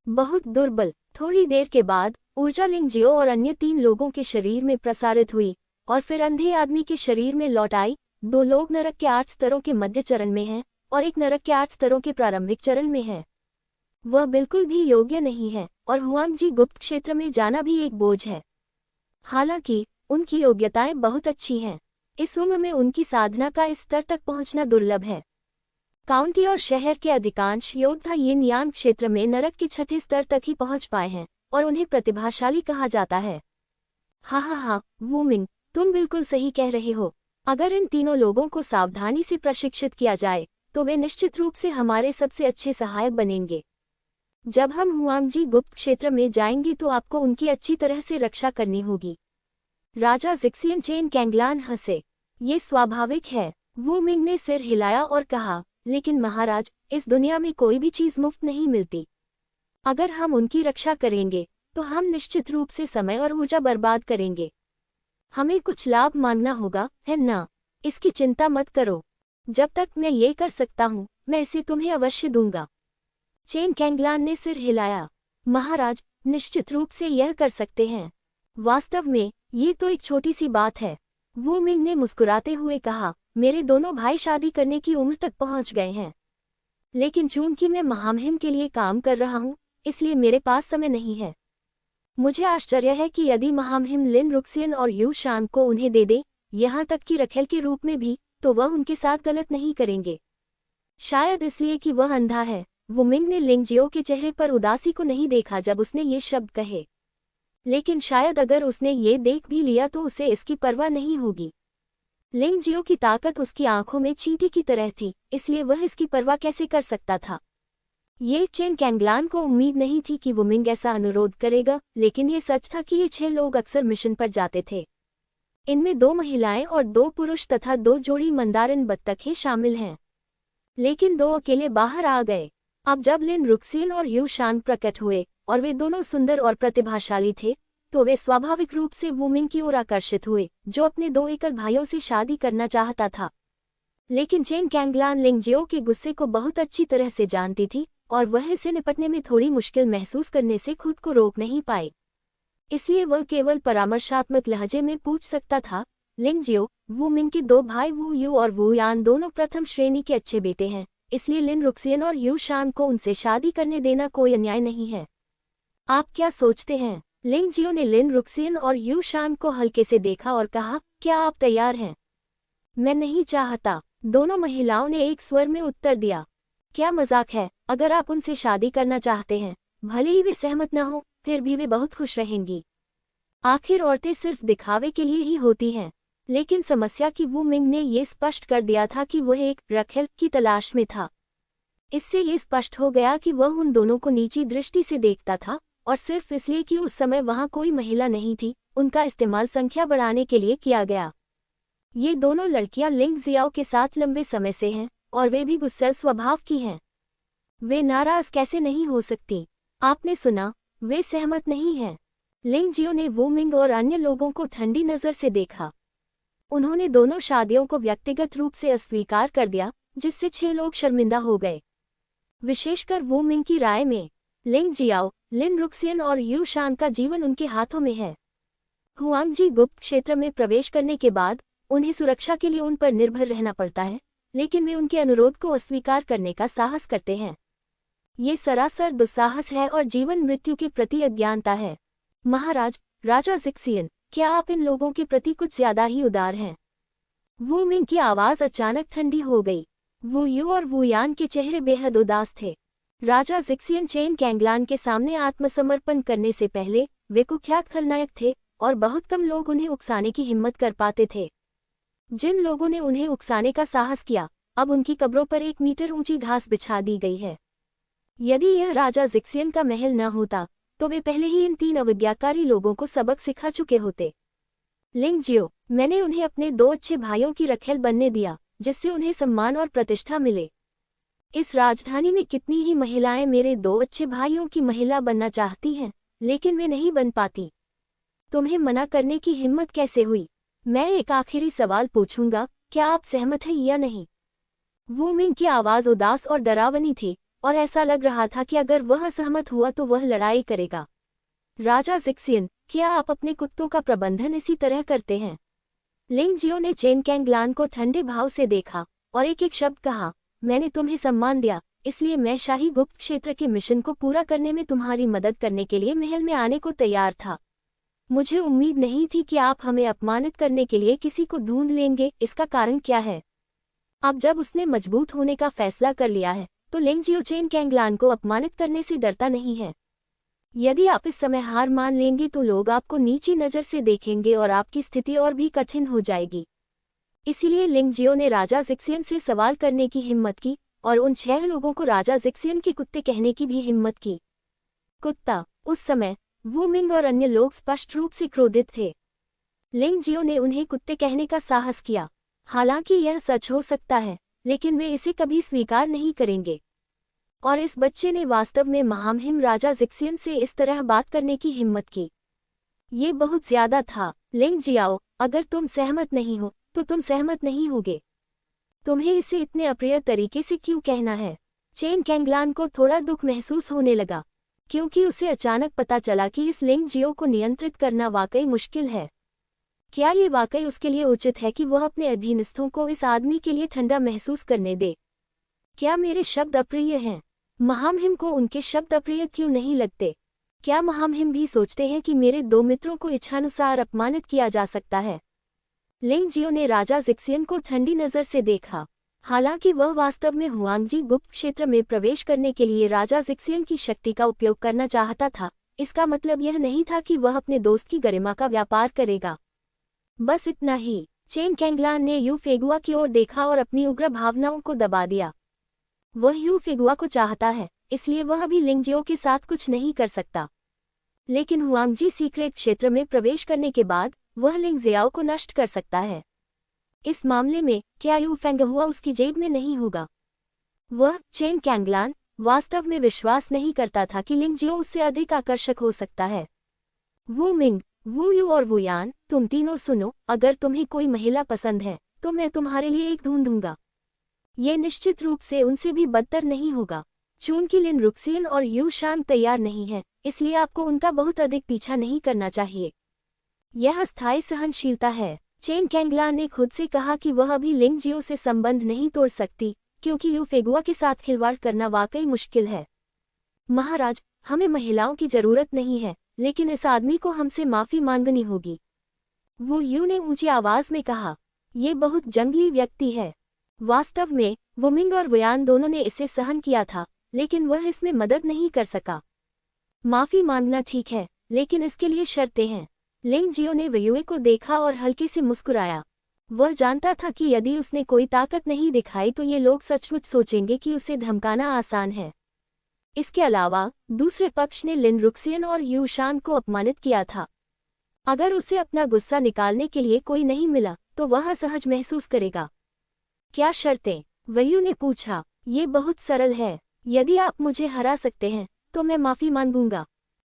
बहुत दुर्बल। थोड़ी देर के बाद ऊर्जा लिंग जियो और अन्य 3 लोगों के शरीर में प्रसारित हुई और फिर अंधे आदमी के शरीर में लौट आई। 2 लोग नरक के 8 स्तरों के मध्य चरण में हैं और एक नरक के 8 स्तरों के प्रारंभिक चरण में है। वह बिल्कुल भी योग्य नहीं है और हुआंगजी गुप्त क्षेत्र में जाना भी एक बोझ है। हालांकि उनकी योग्यताएं बहुत अच्छी हैं। इस उम्र में उनकी साधना का इस स्तर तक पहुंचना दुर्लभ है। काउंटी और शहर के अधिकांश योद्धा यिन यांग क्षेत्र में नरक के 6ठे स्तर तक ही पहुंच पाए हैं और उन्हें प्रतिभाशाली कहा जाता है। हाँ, वूमिंग, तुम बिल्कुल सही कह रहे हो। अगर इन तीनों लोगों को सावधानी से प्रशिक्षित किया जाए तो वे निश्चित रूप से हमारे सबसे अच्छे सहायक बनेंगे। जब हम हुआंगजी गुप्त क्षेत्र में जाएंगे तो आपको उनकी अच्छी तरह से रक्षा करनी होगी। राजा जिक्सियन चेन कैंगलान हंसे। ये स्वाभाविक है। वू मिंग ने सिर हिलाया और कहा, लेकिन महाराज, इस दुनिया में कोई भी चीज मुफ्त नहीं मिलती। अगर हम उनकी रक्षा करेंगे तो हम निश्चित रूप से समय और ऊर्जा बर्बाद करेंगे। हमें कुछ लाभ मांगना होगा, है ना? इसकी चिंता मत करो। जब तक मैं ये कर सकता हूँ मैं इसे तुम्हें अवश्य दूंगा। चेन कैंगलान ने सिर हिलाया। महाराज, निश्चित रूप से यह कर सकते हैं। वास्तव में ये तो एक छोटी सी बात है। वू मिंग ने मुस्कुराते हुए कहा, मेरे दोनों भाई शादी करने की उम्र तक पहुंच गए हैं, लेकिन चूंकि मैं महामहिम के लिए काम कर रहा हूं, इसलिए मेरे पास समय नहीं है। मुझे आश्चर्य है कि यदि महामहिम लिन रुक्सियन और यू शान को उन्हें दे दे, यहाँ तक कि रखेल के रूप में भी, तो वह उनके साथ गलत नहीं करेंगे। शायद इसलिए कि वह अंधा है। वू मिंग ने लिंगजियो के चेहरे पर उदासी को नहीं देखा जब उसने ये शब्द कहे, लेकिन शायद अगर उसने ये देख भी लिया तो उसे इसकी परवाह नहीं होगी। लिंगजियो की ताकत उसकी आंखों में चींटी की तरह थी, इसलिए वह इसकी परवाह कैसे कर सकता था? ये चेन कैंगलान को उम्मीद नहीं थी कि वू मिंग ऐसा अनुरोध करेगा, लेकिन ये सच था कि ये 6 लोग अक्सर मिशन पर जाते थे। इनमें 2 महिलाएं और 2 पुरुष तथा 2 जोड़ी मंदारिन बत्तखें शामिल हैं। लेकिन 2 अकेले बाहर आ गए। अब जब लिन रुक्सियन और यू शान प्रकट हुए और वे दोनों सुंदर और प्रतिभाशाली थे, तो वे स्वाभाविक रूप से वू मिंग की ओर आकर्षित हुए, जो अपने 2 एकल भाइयों से शादी करना चाहता था। लेकिन चेन कैंगलान लिंगजियो के गुस्से को बहुत अच्छी तरह से जानती थी और वह इसे निपटने में थोड़ी मुश्किल महसूस करने से खुद को रोक नहीं पाई। इसलिए वह केवल परामर्शात्मक लहजे में पूछ सकता था, लिंगजियो, वू मिंग के 2 भाई वू यू और वू यान दोनों प्रथम श्रेणी के अच्छे बेटे हैं, इसलिए लिन रुक्सियन और यू शान को उनसे शादी करने देना कोई अन्याय नहीं है। आप क्या सोचते हैं? लिंगजियो ने लिन रुक्सियन और यू शान को हल्के से देखा और कहा, क्या आप तैयार हैं? मैं नहीं चाहता, दोनों महिलाओं ने एक स्वर में उत्तर दिया। क्या मजाक है? अगर आप उनसे शादी करना चाहते हैं, भले ही वे सहमत न हो, फिर भी वे बहुत खुश रहेंगी। आखिर औरतें सिर्फ दिखावे के लिए ही होती हैं। लेकिन समस्या कि वू मिंग ने ये स्पष्ट कर दिया था कि वह एक रखेल की तलाश में था। इससे ये स्पष्ट हो गया कि वह उन दोनों को नीची दृष्टि से देखता था, और सिर्फ इसलिए कि उस समय वहां कोई महिला नहीं थी, उनका इस्तेमाल संख्या बढ़ाने के लिए किया गया। ये दोनों लड़कियां लिंग जियाओ के साथ लंबे समय से हैं, और वे भी गुस्सैल स्वभाव की हैं। वे नाराज कैसे नहीं हो सकती? आपने सुना, वे सहमत नहीं हैं। लिंगजियो ने वू मिंग और अन्य लोगों को ठंडी नजर से देखा। उन्होंने दोनों शादियों को व्यक्तिगत रूप से अस्वीकार कर दिया, जिससे 6 लोग शर्मिंदा हो गए। विशेषकर वू मिंग की राय में, लिंग जियाओ, लिन रुक्सियन और यू शान का जीवन उनके हाथों में है। हुआंगजी गुप्त क्षेत्र में प्रवेश करने के बाद उन्हें सुरक्षा के लिए उन पर निर्भर रहना पड़ता है, लेकिन वे उनके अनुरोध को अस्वीकार करने का साहस करते हैं। ये सरासर दुस्साहस है और जीवन मृत्यु के प्रति अज्ञानता है। महाराज, राजा जिक्सियन, क्या आप इन लोगों के प्रति कुछ ज्यादा ही उदार हैं? वू मिंग की आवाज अचानक ठंडी हो गई। वू यू और वू यान के चेहरे बेहद उदास थे। राजा जिक्सियन चेन कैंगलान के सामने आत्मसमर्पण करने से पहले वे कुख्यात खलनायक थे, और बहुत कम लोग उन्हें उकसाने की हिम्मत कर पाते थे। जिन लोगों ने उन्हें उकसाने का साहस किया, अब उनकी कब्रों पर 1 मीटर ऊंची घास बिछा दी गई है। यदि यह राजा जिक्सियन का महल न होता, तो वे पहले ही इन 3 अविज्ञाकारी लोगों को सबक सिखा चुके होते। लिंगजियो, मैंने उन्हें अपने 2 अच्छे भाइयों की रखेल बनने दिया, जिससे उन्हें सम्मान और प्रतिष्ठा मिले। इस राजधानी में कितनी ही महिलाएं मेरे 2 अच्छे भाइयों की महिला बनना चाहती हैं, लेकिन वे नहीं बन पाती। तुम्हें मना करने की हिम्मत कैसे हुई? मैं एक आखिरी सवाल पूछूंगा, क्या आप सहमत हैं या नहीं? वू मिंग की आवाज उदास और डरावनी थी, और ऐसा लग रहा था कि अगर वह असहमत हुआ तो वह लड़ाई करेगा। राजा जिक्सियन, क्या आप अपने कुत्तों का प्रबंधन इसी तरह करते हैं? लिंगजियो ने चेन कैंगलान को ठंडे भाव से देखा और एक एक शब्द कहा, मैंने तुम्हें सम्मान दिया, इसलिए मैं शाही गुप्त क्षेत्र के मिशन को पूरा करने में तुम्हारी मदद करने के लिए महल में आने को तैयार था। मुझे उम्मीद नहीं थी कि आप हमें अपमानित करने के लिए किसी को ढूंढ लेंगे। इसका कारण क्या है? अब जब उसने मजबूत होने का फैसला कर लिया है, तो लिंगजियो चेन कैंगलान को अपमानित करने से डरता नहीं है। यदि आप इस समय हार मान लेंगे तो लोग आपको नीची नज़र से देखेंगे और आपकी स्थिति और भी कठिन हो जाएगी। इसीलिए लिंगजियो ने राजा जिक्सियन से सवाल करने की हिम्मत की और उन 6 लोगों को राजा जिक्सियन के कुत्ते कहने की भी हिम्मत की। कुत्ता। उस समय वू मिंग और अन्य लोग स्पष्ट रूप से क्रोधित थे। लिंग जियो ने उन्हें कुत्ते कहने का साहस किया। हालांकि यह सच हो सकता है, लेकिन वे इसे कभी स्वीकार नहीं करेंगे। और इस बच्चे ने वास्तव में महामहिम राजा जिक्सियन से इस तरह बात करने की हिम्मत की। ये बहुत ज्यादा था। लिंग जियाओ, अगर तुम सहमत नहीं हो तो तुम सहमत नहीं होगे। तुम्हें इसे इतने अप्रिय तरीके से क्यों कहना है? चेन कैंगलान को थोड़ा दुख महसूस होने लगा, क्योंकि उसे अचानक पता चला कि इस लिंग जियो को नियंत्रित करना वाकई मुश्किल है। क्या ये वाकई उसके लिए उचित है कि वह अपने अधीनस्थों को इस आदमी के लिए ठंडा महसूस करने दे? क्या मेरे शब्द अप्रिय हैं? महामहिम को उनके शब्द अप्रिय क्यों नहीं लगते? क्या महामहिम भी सोचते हैं कि मेरे दो मित्रों को इच्छानुसार अपमानित किया जा सकता है? लिंग जियो ने राजा जिक्सियन को ठंडी नजर से देखा। हालांकि वह वास्तव में हुआंगजी गुप्त क्षेत्र में प्रवेश करने के लिए राजा जिक्सियन की शक्ति का उपयोग करना चाहता था, इसका मतलब यह नहीं था कि वह अपने दोस्त की गरिमा का व्यापार करेगा। बस इतना ही। चेन कैंगलान ने यू फेगुआ की ओर देखा और अपनी उग्र भावनाओं को दबा दिया। वह यू फेगुआ को चाहता है, इसलिए वह भी लिंग जियो के साथ कुछ नहीं कर सकता। लेकिन हुआंगजी सीक्रेट क्षेत्र में प्रवेश करने के बाद वह लिंग जियाओ को नष्ट कर सकता है। इस मामले में क्या यू फेंगहुआ उसकी जेब में नहीं होगा? वह चेन कैंगलान वास्तव में विश्वास नहीं करता था कि लिंग जियो उससे अधिक आकर्षक हो सकता है। वू मिंग, वू यू और वू यान, तुम तीनों सुनो, अगर तुम्हें कोई महिला पसंद है तो मैं तुम्हारे लिए एक ढूंढूंगा। ये निश्चित रूप से उनसे भी बदतर नहीं होगा। चूंकि लिन रुक्सियन और यू शान तैयार नहीं है, इसलिए आपको उनका बहुत अधिक पीछा नहीं करना चाहिए। यह अस्थायी सहनशीलता है। चेन कैंगलान ने खुद से कहा कि वह अभी लिंग जियो से संबंध नहीं तोड़ सकती, क्योंकि यू फेगुआ के साथ खिलवाड़ करना वाकई मुश्किल है। महाराज, हमें महिलाओं की जरूरत नहीं है, लेकिन इस आदमी को हमसे माफी मांगनी होगी। वू यू ने ऊंची आवाज में कहा। ये बहुत जंगली व्यक्ति है। वास्तव में वुमिंग और वयान दोनों ने इसे सहन किया था, लेकिन वह इसमें मदद नहीं कर सका। माफी मांगना ठीक है, लेकिन इसके लिए शर्तें हैं। लिंग जियो ने वयुए को देखा और हल्के से मुस्कुराया। वह जानता था कि यदि उसने कोई ताकत नहीं दिखाई तो ये लोग सचमुच सोचेंगे कि उसे धमकाना आसान है। इसके अलावा दूसरे पक्ष ने लिन रुक्सियन और यू शान को अपमानित किया था। अगर उसे अपना गुस्सा निकालने के लिए कोई नहीं मिला तो वह असहज महसूस करेगा। क्या शर्तें? वयू ने पूछा। ये बहुत सरल है। यदि आप मुझे हरा सकते हैं तो मैं माफी मांगूंगा।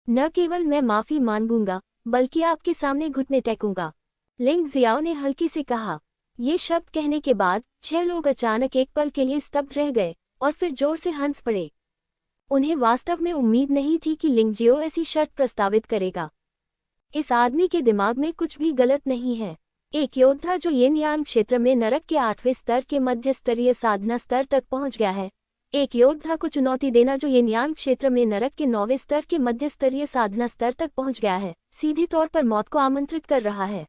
न केवल मैं माफी मांगूंगा, बल्कि आपके सामने घुटने टेकूंगा। लिंग जियाओ ने हल्की से कहा। ये शब्द कहने के बाद 6 लोग अचानक एक पल के लिए स्तब्ध रह गए और फिर जोर से हंस पड़े। उन्हें वास्तव में उम्मीद नहीं थी कि लिंग जियो ऐसी शर्त प्रस्तावित करेगा। इस आदमी के दिमाग में कुछ भी गलत नहीं है। एक योद्धा जो येन यान क्षेत्र में नरक के 8वें स्तर के मध्य स्तरीय साधना स्तर तक पहुंच गया है। एक योद्धा को चुनौती देना जो येन यान क्षेत्र में नरक के 9वें स्तर के मध्य स्तरीय साधना स्तर तक पहुंच गया है, सीधे तौर पर मौत को आमंत्रित कर रहा है।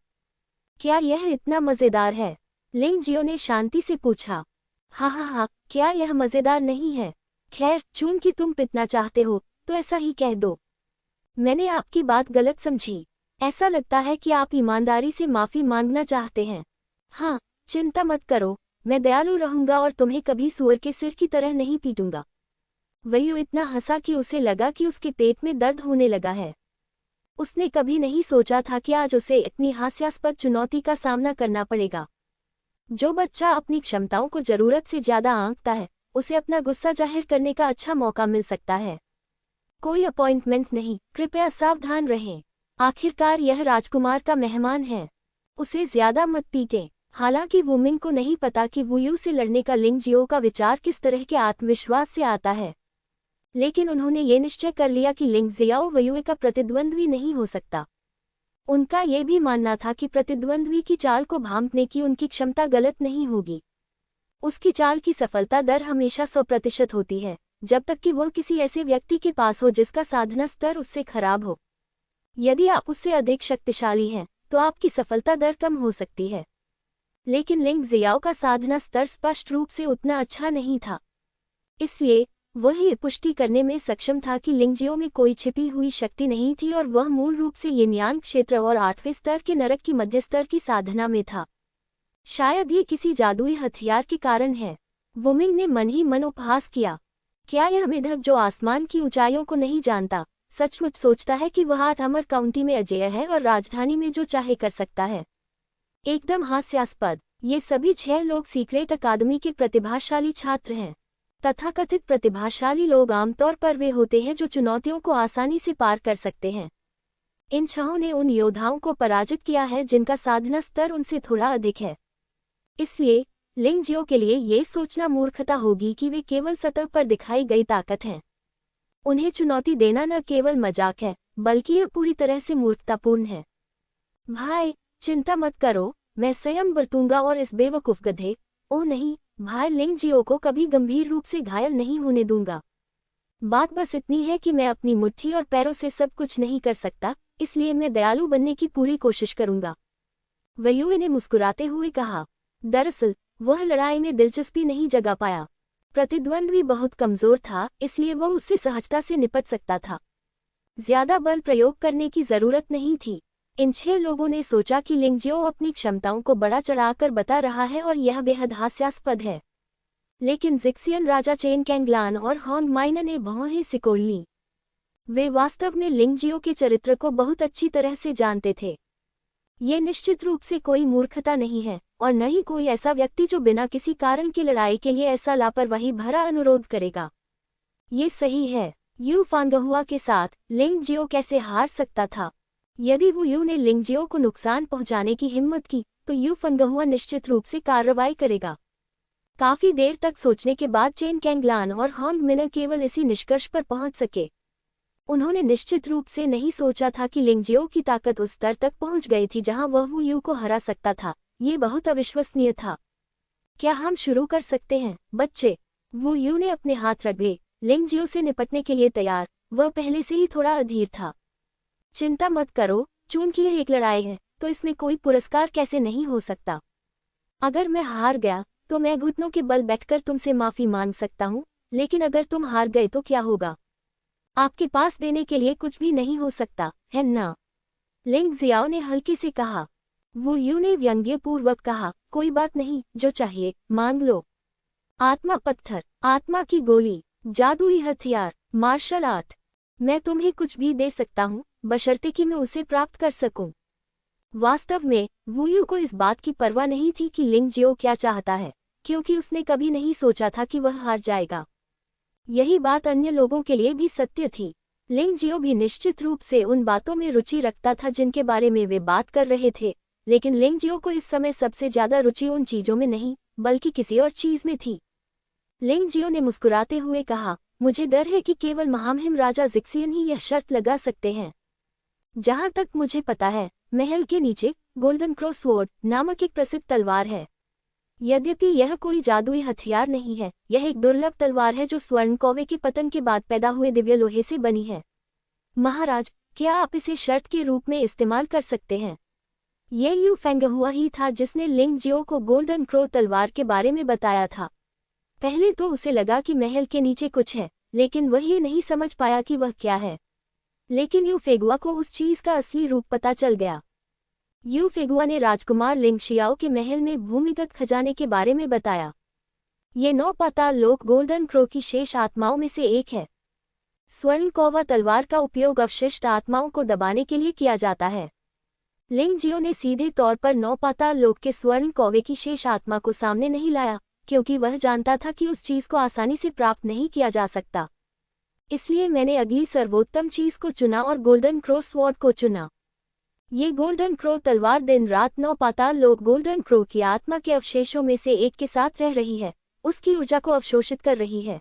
क्या यह इतना मजेदार है? लिंग जियो ने शांति से पूछा। हाँ, क्या यह मजेदार नहीं है? खैर, चूंकि तुम पिटना चाहते हो तो ऐसा ही कह दो। मैंने आपकी बात गलत समझी। ऐसा लगता है कि आप ईमानदारी से माफी मांगना चाहते हैं। हाँ, चिंता मत करो, मैं दयालु रहूंगा और तुम्हें कभी सुअर के सिर की तरह नहीं पीटूंगा। वयू इतना हंसा कि उसे लगा कि उसके पेट में दर्द होने लगा है। उसने कभी नहीं सोचा था कि आज उसे इतनी हास्यास्पद चुनौती का सामना करना पड़ेगा। जो बच्चा अपनी क्षमताओं को जरूरत से ज्यादा आंकता है, उसे अपना गुस्सा जाहिर करने का अच्छा मौका मिल सकता है। कोई अपॉइंटमेंट नहीं, कृपया सावधान रहें। आखिरकार यह राजकुमार का मेहमान है। उसे ज्यादा मत पीटें। हालांकि वुमिंग को नहीं पता कि वुयू से लड़ने का लिंग जियो का विचार किस तरह के आत्मविश्वास से आता है, लेकिन उन्होंने ये निश्चय कर लिया कि लिंग जियाओ वयुए का प्रतिद्वंद्वी नहीं हो सकता। उनका ये भी मानना था कि प्रतिद्वंद्वी की चाल को भांपने की उनकी क्षमता गलत नहीं होगी। उसकी चाल की सफलता दर हमेशा 100% होती है, जब तक कि वह किसी ऐसे व्यक्ति के पास हो जिसका साधना स्तर उससे खराब हो। यदि आप उससे अधिक शक्तिशाली हैं तो आपकी सफलता दर कम हो सकती है। लेकिन लिंग जियाओ का साधना स्तर स्पष्ट रूप से उतना अच्छा नहीं था, इसलिए वह ये पुष्टि करने में सक्षम था कि लिंग जियो में कोई छिपी हुई शक्ति नहीं थी और वह मूल रूप से येनयान क्षेत्र और 8वें स्तर के नरक की मध्य स्तर की साधना में था। शायद ये किसी जादुई हथियार के कारण है। वुमिंग ने मन ही मन उपहास किया। क्या यह मेढक जो आसमान की ऊंचाइयों को नहीं जानता, सचमुच सोचता है कि वह अमर काउंटी में अजेय है और राजधानी में जो चाहे कर सकता है। एकदम हास्यास्पद। ये सभी 6 लोग सीक्रेट अकादमी के प्रतिभाशाली छात्र हैं। तथाकथित प्रतिभाशाली लोग आमतौर पर वे होते हैं जो चुनौतियों को आसानी से पार कर सकते हैं। इन 6 ने उन योद्धाओं को पराजित किया है जिनका साधना स्तर उनसे थोड़ा अधिक है। इसलिए लिंग जियो के लिए ये सोचना मूर्खता होगी कि वे केवल सतह पर दिखाई गई ताकत हैं। उन्हें चुनौती देना न केवल मजाक है, बल्कि यह पूरी तरह से मूर्खतापूर्ण है। भाई, चिंता मत करो, मैं स्वयं बरतूंगा और इस बेवकूफ गधे, ओह नहीं, भाई लिंग जियो को कभी गंभीर रूप से घायल नहीं होने दूंगा। बात बस इतनी है कि मैं अपनी मुट्ठी और पैरों से सब कुछ नहीं कर सकता, इसलिए मैं दयालु बनने की पूरी कोशिश करूंगा। वयुए ने मुस्कुराते हुए कहा। दरअसल वह लड़ाई में दिलचस्पी नहीं जगा पाया। प्रतिद्वंद्वी बहुत कमजोर था, इसलिए वह उससे सहजता से निपट सकता था। ज्यादा बल प्रयोग करने की जरूरत नहीं थी। इन 6 लोगों ने सोचा कि लिंग जियो अपनी क्षमताओं को बड़ा चढ़ाकर बता रहा है और यह बेहद हास्यास्पद है। लेकिन जिक्सियन राजा चेन कैंगलान और होंग माइना ने भौहें सिकोड़ लीं। वे वास्तव में लिंग जियो के चरित्र को बहुत अच्छी तरह से जानते थे। ये निश्चित रूप से कोई मूर्खता नहीं है, और न ही कोई ऐसा व्यक्ति जो बिना किसी कारण की लड़ाई के लिए ऐसा लापरवाही भरा अनुरोध करेगा। ये सही है। यू फांगहुआ के साथ लिंग जियो कैसे हार सकता था? यदि वू यू ने लिंग जियो को नुकसान पहुंचाने की हिम्मत की, तो यू फांगहुआ निश्चित रूप से कार्रवाई करेगा। काफी देर तक सोचने के बाद चेन कैंगलान और होंग मिना केवल इसी निष्कर्ष पर पहुंच सके। उन्होंने निश्चित रूप से नहीं सोचा था कि लिंग जियो की ताकत उस स्तर तक पहुंच गई थी जहां वह वू यू को हरा सकता था। ये बहुत अविश्वसनीय था। क्या हम शुरू कर सकते हैं, बच्चे? वू यू ने अपने हाथ रगड़े। लिंग जियो से निपटने के लिए तैयार, वह पहले से ही थोड़ा अधीर था। चिंता मत करो, चूंकि यह एक लड़ाई है, तो इसमें कोई पुरस्कार कैसे नहीं हो सकता। अगर मैं हार गया, तो मैं घुटनों के बल बैठकर तुमसे माफी मांग सकता हूँ, लेकिन अगर तुम हार गए तो क्या होगा? आपके पास देने के लिए कुछ भी नहीं हो सकता, है ना? लिंग जियाओ ने हल्के से कहा। वू यू ने व्यंग्यपूर्वक कहा, कोई बात नहीं, जो चाहिए मांग लो। आत्मा पत्थर, आत्मा की गोली, जादुई हथियार, मार्शल आर्ट, मैं तुम्हें कुछ भी दे सकता हूँ, बशर्ते कि मैं उसे प्राप्त कर सकूं। वास्तव में वू यू को इस बात की परवाह नहीं थी कि लिंग जियो क्या चाहता है, क्योंकि उसने कभी नहीं सोचा था कि वह हार जाएगा। यही बात अन्य लोगों के लिए भी सत्य थी। लिंग जियो भी निश्चित रूप से उन बातों में रुचि रखता था जिनके बारे में वे बात कर रहे थे, लेकिन लिंग जियो को इस समय सबसे ज्यादा रुचि उन चीजों में नहीं, बल्कि किसी और चीज में थी। लिंग जियो ने मुस्कुराते हुए कहा, मुझे डर है कि केवल महामहिम राजा जिक्सियन ही यह शर्त लगा सकते हैं। जहां तक मुझे पता है, महल के नीचे गोल्डन क्रॉसवॉर्ड नामक एक प्रसिद्ध तलवार है। यद्यपि यह कोई जादुई हथियार नहीं है, यह एक दुर्लभ तलवार है जो स्वर्ण कौवे के पतन के बाद पैदा हुए दिव्य लोहे से बनी है। महाराज, क्या आप इसे शर्त के रूप में इस्तेमाल कर सकते हैं? ये यू फेंगहुआ ही था जिसने लिंग जियो को गोल्डन क्रो तलवार के बारे में बताया था। पहले तो उसे लगा कि महल के नीचे कुछ है, लेकिन वह ये नहीं समझ पाया कि वह क्या है। लेकिन यू फेगुआ को उस चीज का असली रूप पता चल गया। यू फेगुआ ने राजकुमार लिंग शियाओ के महल में भूमिगत खजाने के बारे में बताया। ये 9 पाताल लोक गोल्डन क्रो की शेष आत्माओं में से एक है। स्वर्ण कौवा तलवार का उपयोग अवशिष्ट आत्माओं को दबाने के लिए किया जाता है। लिंग जियो ने सीधे तौर पर 9 पाताल लोक के स्वर्ण कौवे की शेष आत्मा को सामने नहीं लाया, क्योंकि वह जानता था कि उस चीज को आसानी से प्राप्त नहीं किया जा सकता। इसलिए मैंने अगली सर्वोत्तम चीज को चुना और गोल्डन क्रो स्वॉर्ड को चुना। ये गोल्डन क्रो तलवार दिन रात 9 पाताल लोक गोल्डन क्रो की आत्मा के अवशेषों में से एक के साथ रह रही है, उसकी ऊर्जा को अवशोषित कर रही है।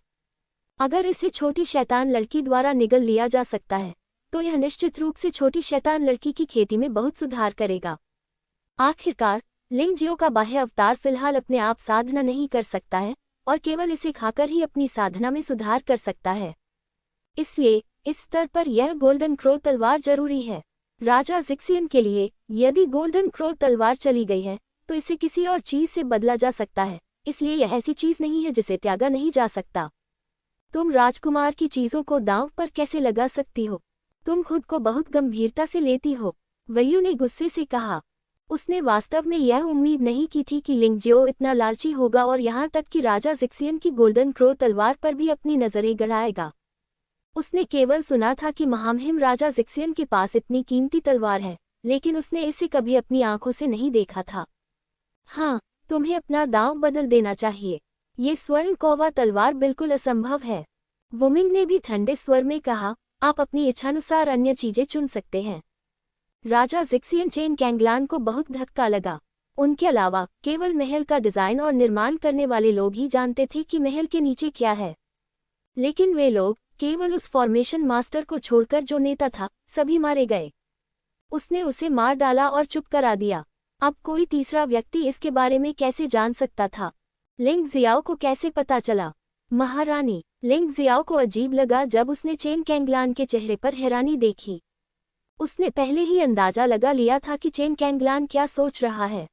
अगर इसे छोटी शैतान लड़की द्वारा निगल लिया जा सकता है, तो यह निश्चित रूप से छोटी शैतान लड़की की खेती में बहुत सुधार करेगा। आखिरकार लिंग जियो का बाह्य अवतार फिलहाल अपने आप साधना नहीं कर सकता है, और केवल इसे खाकर ही अपनी साधना में सुधार कर सकता है। इसलिए इस स्तर पर यह गोल्डन क्रो तलवार जरूरी है। राजा जिक्सियन के लिए यदि गोल्डन क्रो तलवार चली गई है, तो इसे किसी और चीज से बदला जा सकता है, इसलिए यह ऐसी चीज नहीं है जिसे त्यागा नहीं जा सकता। तुम राजकुमार की चीजों को दांव पर कैसे लगा सकती हो? तुम खुद को बहुत गंभीरता से लेती हो, वयू ने गुस्से से कहा। उसने वास्तव में यह उम्मीद नहीं की थी कि लिंग जियो इतना लालची होगा और यहाँ तक कि राजा जिक्सियन की गोल्डन क्रो तलवार पर भी अपनी नजरें गड़ाएगा। उसने केवल सुना था कि महामहिम राजा जिक्सियन के पास इतनी कीमती तलवार है, लेकिन उसने इसे कभी अपनी आंखों से नहीं देखा था। हाँ, तुम्हें अपना दांव बदल देना चाहिए। ये स्वर्ण कौवा तलवार बिल्कुल असंभव है। वुमिंग ने भी ठंडे स्वर में कहा, आप अपनी इच्छानुसार अन्य चीजें चुन सकते हैं। राजा जिक्सियन चेन कैंगलान को बहुत धक्का लगा। उनके अलावा केवल महल का डिजाइन और निर्माण करने वाले लोग ही जानते थे कि महल के नीचे क्या है। लेकिन वे लोग, केवल उस फॉर्मेशन मास्टर को छोड़कर जो नेता था, सभी मारे गए। उसने उसे मार डाला और चुप करा दिया। अब कोई तीसरा व्यक्ति इसके बारे में कैसे जान सकता था? लिंग जियाओ को कैसे पता चला? महारानी, लिंग जियाओ को अजीब लगा जब उसने चेन कैंगलान के चेहरे पर हैरानी देखी। उसने पहले ही अंदाजा लगा लिया था कि चेन कैंगलान क्या सोच रहा है।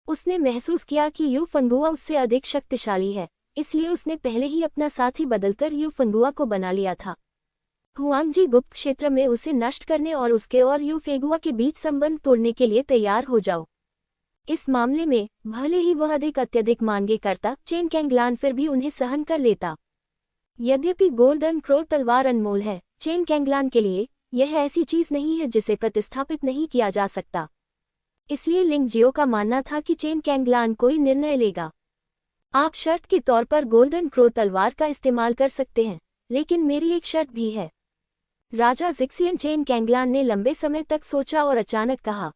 उसने महसूस किया कि यू फंगुआ उससे अधिक शक्तिशाली है, इसलिए उसने पहले ही अपना साथी बदलकर यू फंगुआ को बना लिया था। हुआंगजी गुप्त क्षेत्र में उसे नष्ट करने और उसके और यू फेगुआ के बीच संबंध तोड़ने के लिए तैयार हो जाओ। इस मामले में भले ही वह अत्यधिक मांगे करता, चेन कैंगलान फिर भी उन्हें सहन कर लेता। यद्यपि गोल्डन क्रो तलवार अनमोल है, चेन कैंगलान के लिए यह ऐसी चीज नहीं है जिसे प्रतिस्थापित नहीं किया जा सकता। इसलिए लिंग जियो का मानना था कि चेन कैंगलान कोई निर्णय लेगा। आप शर्त के तौर पर गोल्डन क्रो तलवार का इस्तेमाल कर सकते हैं, लेकिन मेरी एक शर्त भी है। राजा जिक्सियन चेन कैंगलान ने लंबे समय तक सोचा और अचानक कहा,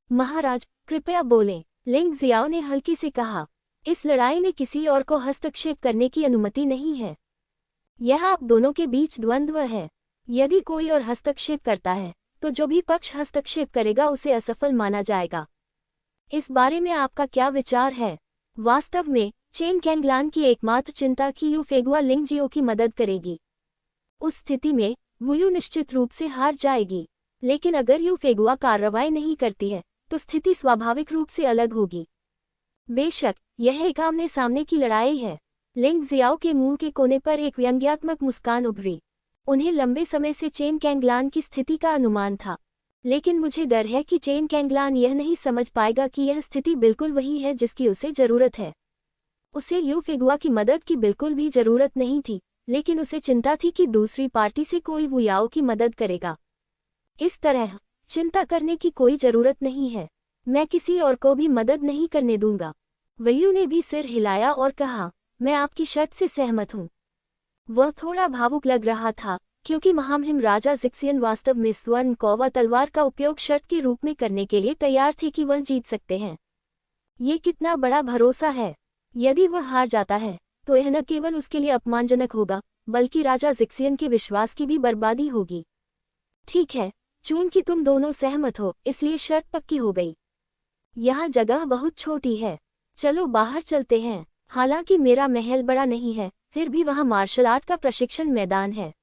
महाराज कृपया बोलें। लिंग जियाओ ने हल्की से कहा, इस लड़ाई में किसी और को हस्तक्षेप करने की अनुमति नहीं है। यह आप दोनों के बीच द्वंद्व है। यदि कोई और हस्तक्षेप करता है, तो जो भी पक्ष हस्तक्षेप करेगा उसे असफल माना जाएगा। इस बारे में आपका क्या विचार है? वास्तव में चेन कैंगलान की एकमात्र चिंता कि यू फेगुआ लिंग जियो की मदद करेगी। उस स्थिति में वुयू निश्चित रूप से हार जाएगी, लेकिन अगर यू फेगुआ कार्रवाई नहीं करती है, तो स्थिति स्वाभाविक रूप से अलग होगी। बेशक यह एक आमने सामने की लड़ाई है। लिंग जियाओ के मुंह के कोने पर एक व्यंग्यात्मक मुस्कान उभरी। उन्हें लंबे समय से चेन कैंगलान की स्थिति का अनुमान था, लेकिन मुझे डर है कि चेन कैंगलान यह नहीं समझ पाएगा कि यह स्थिति बिल्कुल वही है जिसकी उसे जरूरत है। उसे यू फेगुआ की मदद की बिल्कुल भी जरूरत नहीं थी, लेकिन उसे चिंता थी कि दूसरी पार्टी से कोई वुयाओ की मदद करेगा। इस तरह चिंता करने की कोई जरूरत नहीं है। मैं किसी और को भी मदद नहीं करने दूंगा। वयू ने भी सिर हिलाया और कहा, मैं आपकी शर्त से सहमत हूँ। वह थोड़ा भावुक लग रहा था, क्योंकि महामहिम राजा जिक्सियन वास्तव में स्वर्ण कौवा तलवार का उपयोग शर्त के रूप में करने के लिए तैयार थे कि वह जीत सकते हैं। ये कितना बड़ा भरोसा है। यदि वह हार जाता है, तो यह न केवल उसके लिए अपमानजनक होगा, बल्कि राजा जिक्सियन के विश्वास की भी बर्बादी होगी। ठीक है, चूंकि तुम दोनों सहमत हो, इसलिए शर्त पक्की हो गई। यहाँ जगह बहुत छोटी है, चलो बाहर चलते हैं। हालांकि मेरा महल बड़ा नहीं है, फिर भी वहाँ मार्शल आर्ट का प्रशिक्षण मैदान है।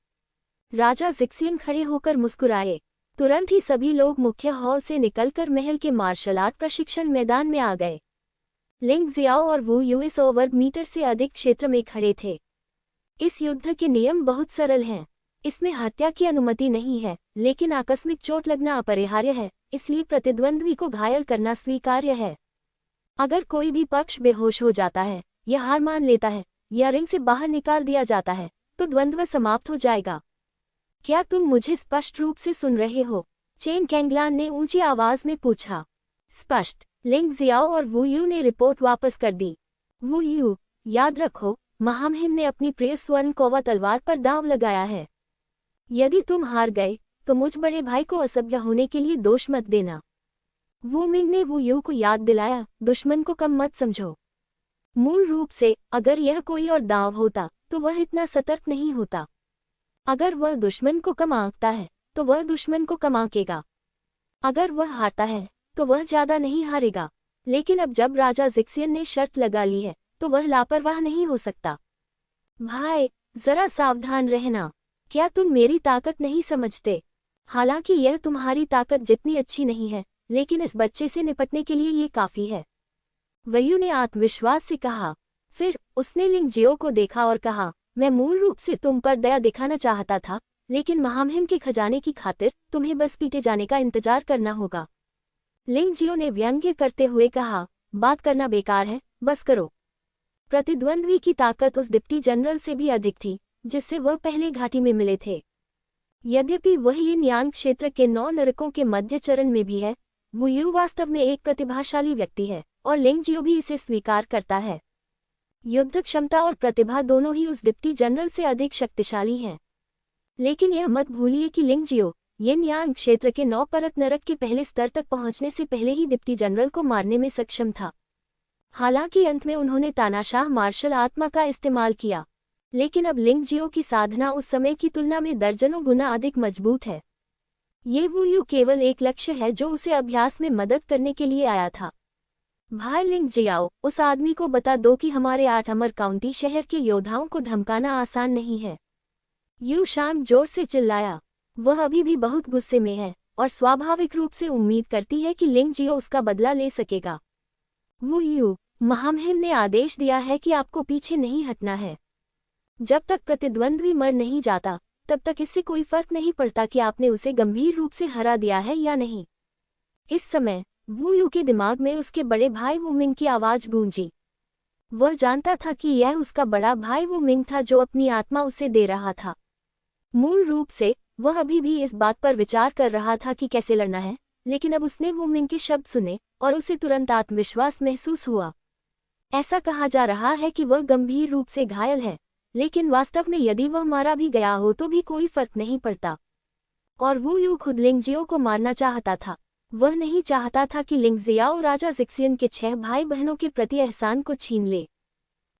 राजा जिक्सियन खड़े होकर मुस्कुराए। तुरंत ही सभी लोग मुख्य हॉल से निकलकर महल के मार्शल आर्ट प्रशिक्षण मैदान में आ गए। लिंग जियाओ और वू यू इस ओवर मीटर से अधिक क्षेत्र में खड़े थे। इस युद्ध के नियम बहुत सरल हैं। इसमें हत्या की अनुमति नहीं है, लेकिन आकस्मिक चोट लगना अपरिहार्य है, इसलिए प्रतिद्वंद्वी को घायल करना स्वीकार्य है। अगर कोई भी पक्ष बेहोश हो जाता है, या हार मान लेता है, या रिंग से बाहर निकाल दिया जाता है, तो द्वंद्व समाप्त हो जाएगा। क्या तुम मुझे स्पष्ट रूप से सुन रहे हो? चेन कैंगलान ने ऊंची आवाज में पूछा। स्पष्ट, लिंग जियाओ और वू यू ने रिपोर्ट वापस कर दी। वू यू, याद रखो, महामहिम ने अपनी प्रिय स्वर्ण कौवा तलवार पर दांव लगाया है। यदि तुम हार गए, तो मुझ बड़े भाई को असभ्य होने के लिए दोष मत देना। वू मिंग ने वू यू को याद दिलाया, दुश्मन को कम मत समझो। मूल रूप से अगर यह कोई और दांव होता, तो वह इतना सतर्क नहीं होता। अगर वह दुश्मन को कम आंकता है, तो वह दुश्मन को कम आंकेगा। अगर वह हारता है, तो वह ज्यादा नहीं हारेगा। लेकिन अब जब राजा जिक्सियन ने शर्त लगा ली है, तो वह लापरवाह नहीं हो सकता। भाई, जरा सावधान रहना। क्या तुम मेरी ताकत नहीं समझते? हालांकि यह तुम्हारी ताकत जितनी अच्छी नहीं है, लेकिन इस बच्चे से निपटने के लिए ये काफी है। वयू ने आत्मविश्वास से कहा। फिर उसने लिंग जियो को देखा और कहा, मैं मूल रूप से तुम पर दया दिखाना चाहता था, लेकिन महामहिम के खजाने की खातिर तुम्हें बस पीटे जाने का इंतजार करना होगा। लिंग जियो ने व्यंग्य करते हुए कहा, बात करना बेकार है, बस करो। प्रतिद्वंद्वी की ताकत उस डिप्टी जनरल से भी अधिक थी, जिससे वह पहले घाटी में मिले थे। यद्यपि वह यिन यान क्षेत्र के 9 नरकों के मध्य चरण में भी है, वू यू वास्तव में एक प्रतिभाशाली व्यक्ति है और लिंग जियो भी इसे स्वीकार करता है। युद्ध क्षमता और प्रतिभा दोनों ही उस डिप्टी जनरल से अधिक शक्तिशाली हैं। लेकिन यह मत भूलिए कि लिंग जियो यिन यान क्षेत्र के 9 परत नरक के पहले स्तर तक पहुंचने से पहले ही डिप्टी जनरल को मारने में सक्षम था। हालांकि अंत में उन्होंने तानाशाह मार्शल आत्मा का इस्तेमाल किया, लेकिन अब लिंग जियो की साधना उस समय की तुलना में दर्जनों गुना अधिक मजबूत है। ये वू यू केवल एक लक्ष्य है जो उसे अभ्यास में मदद करने के लिए आया था। भाई लिंग जियाओ, उस आदमी को बता दो कि हमारे 8 अमर काउंटी शहर के योद्धाओं को धमकाना आसान नहीं है। यू शान जोर से चिल्लाया। वह अभी भी बहुत गुस्से में है और स्वाभाविक रूप से उम्मीद करती है कि लिंग जियो उसका बदला ले सकेगा। वू यू, महामहिम ने आदेश दिया है कि आपको पीछे नहीं हटना है। जब तक प्रतिद्वंद्वी मर नहीं जाता तब तक इससे कोई फर्क नहीं पड़ता कि आपने उसे गंभीर रूप से हरा दिया है या नहीं। इस समय वू यू के दिमाग में उसके बड़े भाई वू मिंग की आवाज गूंजी। वह जानता था कि यह उसका बड़ा भाई वू मिंग था जो अपनी आत्मा उसे दे रहा था। मूल रूप से वह अभी भी इस बात पर विचार कर रहा था कि कैसे लड़ना है, लेकिन अब उसने वू मिंग के शब्द सुने और उसे तुरंत आत्मविश्वास महसूस हुआ। ऐसा कहा जा रहा है कि वह गंभीर रूप से घायल है, लेकिन वास्तव में यदि वह मारा भी गया हो तो भी कोई फर्क नहीं पड़ता। और वू यू खुद लिंग जियो को मारना चाहता था। वह नहीं चाहता था कि लिंग जियाओ राजा जिक्सियन के 6 भाई बहनों के प्रति एहसान को छीन ले।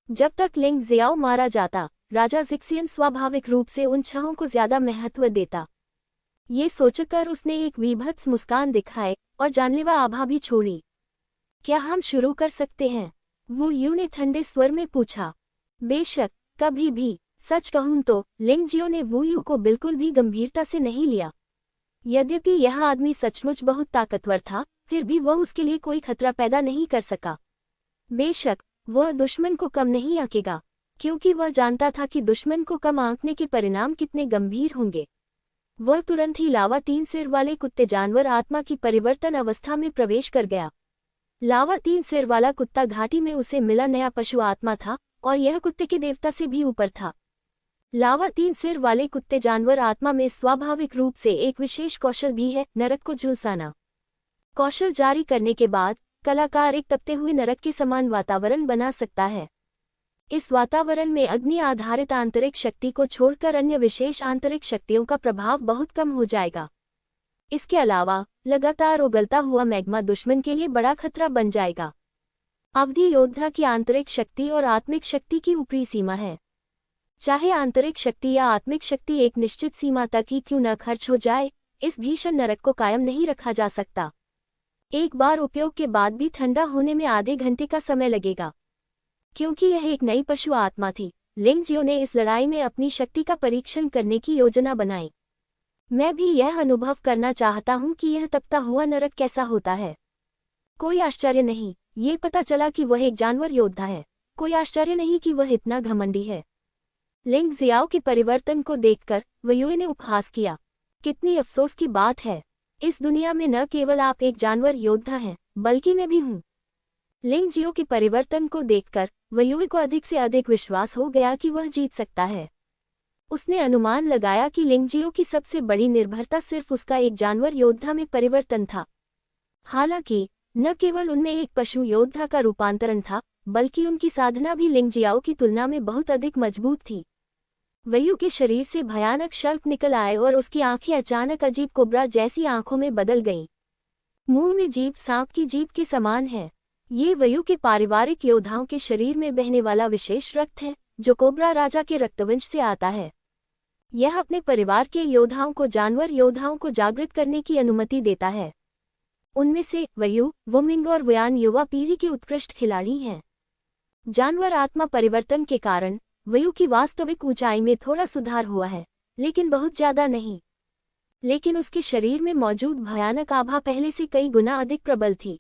जब तक लिंग जियाओ मारा जाता, राजा जिक्सियन स्वाभाविक रूप से उन 6 को ज्यादा महत्व देता। ये सोचकर उसने एक विभत्स मुस्कान दिखाए और जानलेवा आभा भी छोड़ी। क्या हम शुरू कर सकते हैं? वू यू ने ठंडे स्वर में पूछा। बेशक, कभी भी। सच कहूं तो लिंग जियो ने वू यू को बिल्कुल भी गंभीरता से नहीं लिया। यद्यपि यह आदमी सचमुच बहुत ताकतवर था, फिर भी वह उसके लिए कोई खतरा पैदा नहीं कर सका। बेशक, वह दुश्मन को कम नहीं आंकेगा, क्योंकि वह जानता था कि दुश्मन को कम आंकने के परिणाम कितने गंभीर होंगे। वह तुरंत ही लावा 3 सिर वाले कुत्ते जानवर आत्मा की परिवर्तन अवस्था में प्रवेश कर गया। लावा 3 सिर वाला कुत्ता घाटी में उसे मिला नया पशु आत्मा था और यह कुत्ते के देवता से भी ऊपर था। लावा 3 सिर वाले कुत्ते जानवर आत्मा में स्वाभाविक रूप से एक विशेष कौशल भी है, नरक को झुलसाना। कौशल जारी करने के बाद कलाकार एक तपते हुए नरक के समान वातावरण बना सकता है। इस वातावरण में अग्नि आधारित आंतरिक शक्ति को छोड़कर अन्य विशेष आंतरिक शक्तियों का प्रभाव बहुत कम हो जाएगा। इसके अलावा लगातार उगलता हुआ मैग्मा दुश्मन के लिए बड़ा खतरा बन जाएगा। अवधि योद्धा की आंतरिक शक्ति और आत्मिक शक्ति की ऊपरी सीमा है। चाहे आंतरिक शक्ति या आत्मिक शक्ति एक निश्चित सीमा तक ही क्यों न खर्च हो जाए, इस भीषण नरक को कायम नहीं रखा जा सकता। एक बार उपयोग के बाद भी ठंडा होने में आधे घंटे का समय लगेगा। क्योंकि यह एक नई पशु आत्मा थी, लिंग जियो ने इस लड़ाई में अपनी शक्ति का परीक्षण करने की योजना बनाई। मैं भी यह अनुभव करना चाहता हूं कि यह तपता हुआ नरक कैसा होता है। कोई आश्चर्य नहीं, ये पता चला कि वह एक जानवर योद्धा है। कोई आश्चर्य नहीं कि वह इतना घमंडी है। लिंग जियाओ के परिवर्तन को देखकर वयुए ने उपहास किया। कितनी अफसोस की बात है, इस दुनिया में न केवल आप एक जानवर योद्धा हैं, बल्कि मैं भी हूँ। लिंग जियो के परिवर्तन को देखकर वयुए को अधिक से अधिक विश्वास हो गया कि वह जीत सकता है। उसने अनुमान लगाया कि लिंग जियो की सबसे बड़ी निर्भरता सिर्फ उसका एक जानवर योद्धा में परिवर्तन था। हालांकि न केवल उनमें एक पशु योद्धा का रूपांतरण था, बल्कि उनकी साधना भी लिंग जियाओ की तुलना में बहुत अधिक मजबूत थी। वयु के शरीर से भयानक शल्क निकल आए और उसकी आंखें अचानक अजीब कोबरा जैसी आंखों में बदल गईं। मुंह में जीभ सांप की जीभ के समान है। ये वयु के पारिवारिक योद्धाओं के शरीर में बहने वाला विशेष रक्त है, जो कोबरा राजा के रक्तवंश से आता है। यह अपने परिवार के योद्धाओं को जानवर योद्धाओं को जागृत करने की अनुमति देता है। उनमें से वयु, वुमिंग और वयान युवा पीढ़ी के उत्कृष्ट खिलाड़ी हैं। जानवर आत्मा परिवर्तन के कारण वयु की वास्तविक ऊंचाई में थोड़ा सुधार हुआ है, लेकिन बहुत ज्यादा नहीं। लेकिन उसके शरीर में मौजूद भयानक आभा पहले से कई गुना अधिक प्रबल थी।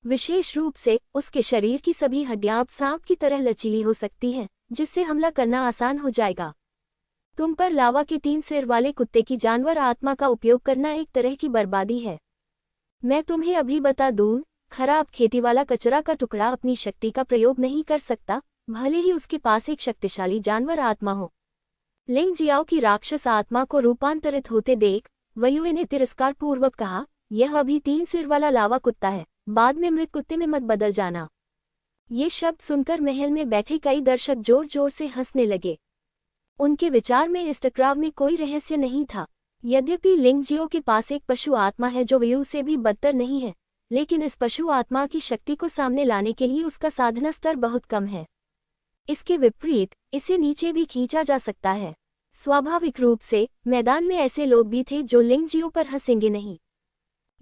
विशेष रूप से उसके शरीर की सभी हड्डियां अब सांप की तरह लचीली हो सकती हैं, जिससे हमला करना आसान हो जाएगा। तुम पर लावा के 3 सिर वाले कुत्ते की जानवर आत्मा का उपयोग करना एक तरह की बर्बादी है। मैं तुम्हें अभी बता दूं, खराब खेती वाला कचरा का टुकड़ा अपनी शक्ति का प्रयोग नहीं कर सकता, भले ही उसके पास एक शक्तिशाली जानवर आत्मा हो। लिंग जियाओ की राक्षस आत्मा को रूपांतरित होते देख वयुए ने तिरस्कार पूर्वक कहा, यह अभी 3 सिर वाला लावा कुत्ता है, बाद में मृत कुत्ते में मत बदल जाना। ये शब्द सुनकर महल में बैठे कई दर्शक जोर जोर से हंसने लगे। उनके विचार में इस टकराव में कोई रहस्य नहीं था। यद्यपि लिंग जियो के पास एक पशु आत्मा है जो वयु से भी बदतर नहीं है, लेकिन इस पशु आत्मा की शक्ति को सामने लाने के लिए उसका साधना स्तर बहुत कम है। इसके विपरीत इसे नीचे भी खींचा जा सकता है। स्वाभाविक रूप से मैदान में ऐसे लोग भी थे जो लिंग जियो पर हंसेंगे नहीं।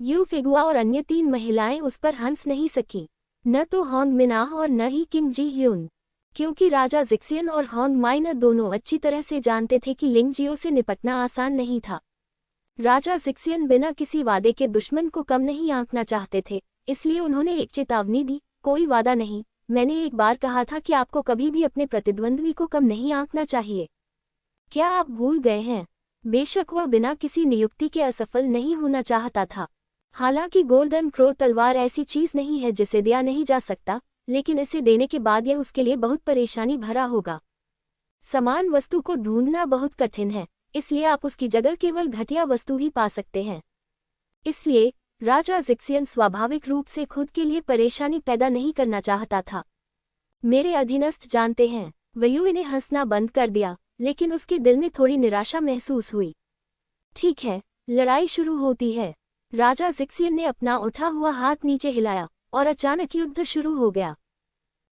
यू फिगुआ और अन्य 3 महिलाएं उस पर हंस नहीं सकी, न तो होंग मिनाह और न ही किंग जी ह्यून, क्योंकि राजा जिक्सियन और होंग माइनर दोनों अच्छी तरह से जानते थे कि लिंग जियो से निपटना आसान नहीं था। राजा जिक्सियन बिना किसी वादे के दुश्मन को कम नहीं आंकना चाहते थे, इसलिए उन्होंने एक चेतावनी दी, कोई वादा नहीं, मैंने एक बार कहा था कि आपको कभी भी अपने प्रतिद्वंद्वी को कम नहीं आंकना चाहिए। क्या आप भूल गए हैं? बेशक वह बिना किसी नियुक्ति के असफल नहीं होना चाहता था। हालांकि गोल्डन क्रो तलवार ऐसी चीज नहीं है जिसे दिया नहीं जा सकता, लेकिन इसे देने के बाद यह उसके लिए बहुत परेशानी भरा होगा। समान वस्तु को ढूंढना बहुत कठिन है, इसलिए आप उसकी जगह केवल घटिया वस्तु ही पा सकते हैं। इसलिए राजा जिक्सियन स्वाभाविक रूप से खुद के लिए परेशानी पैदा नहीं करना चाहता था। मेरे अधीनस्थ जानते हैं। वयुए ने हंसना बंद कर दिया, लेकिन उसके दिल में थोड़ी निराशा महसूस हुई। ठीक है, लड़ाई शुरू होती है। राजा जिक्सियन ने अपना उठा हुआ हाथ नीचे हिलाया और अचानक युद्ध शुरू हो गया।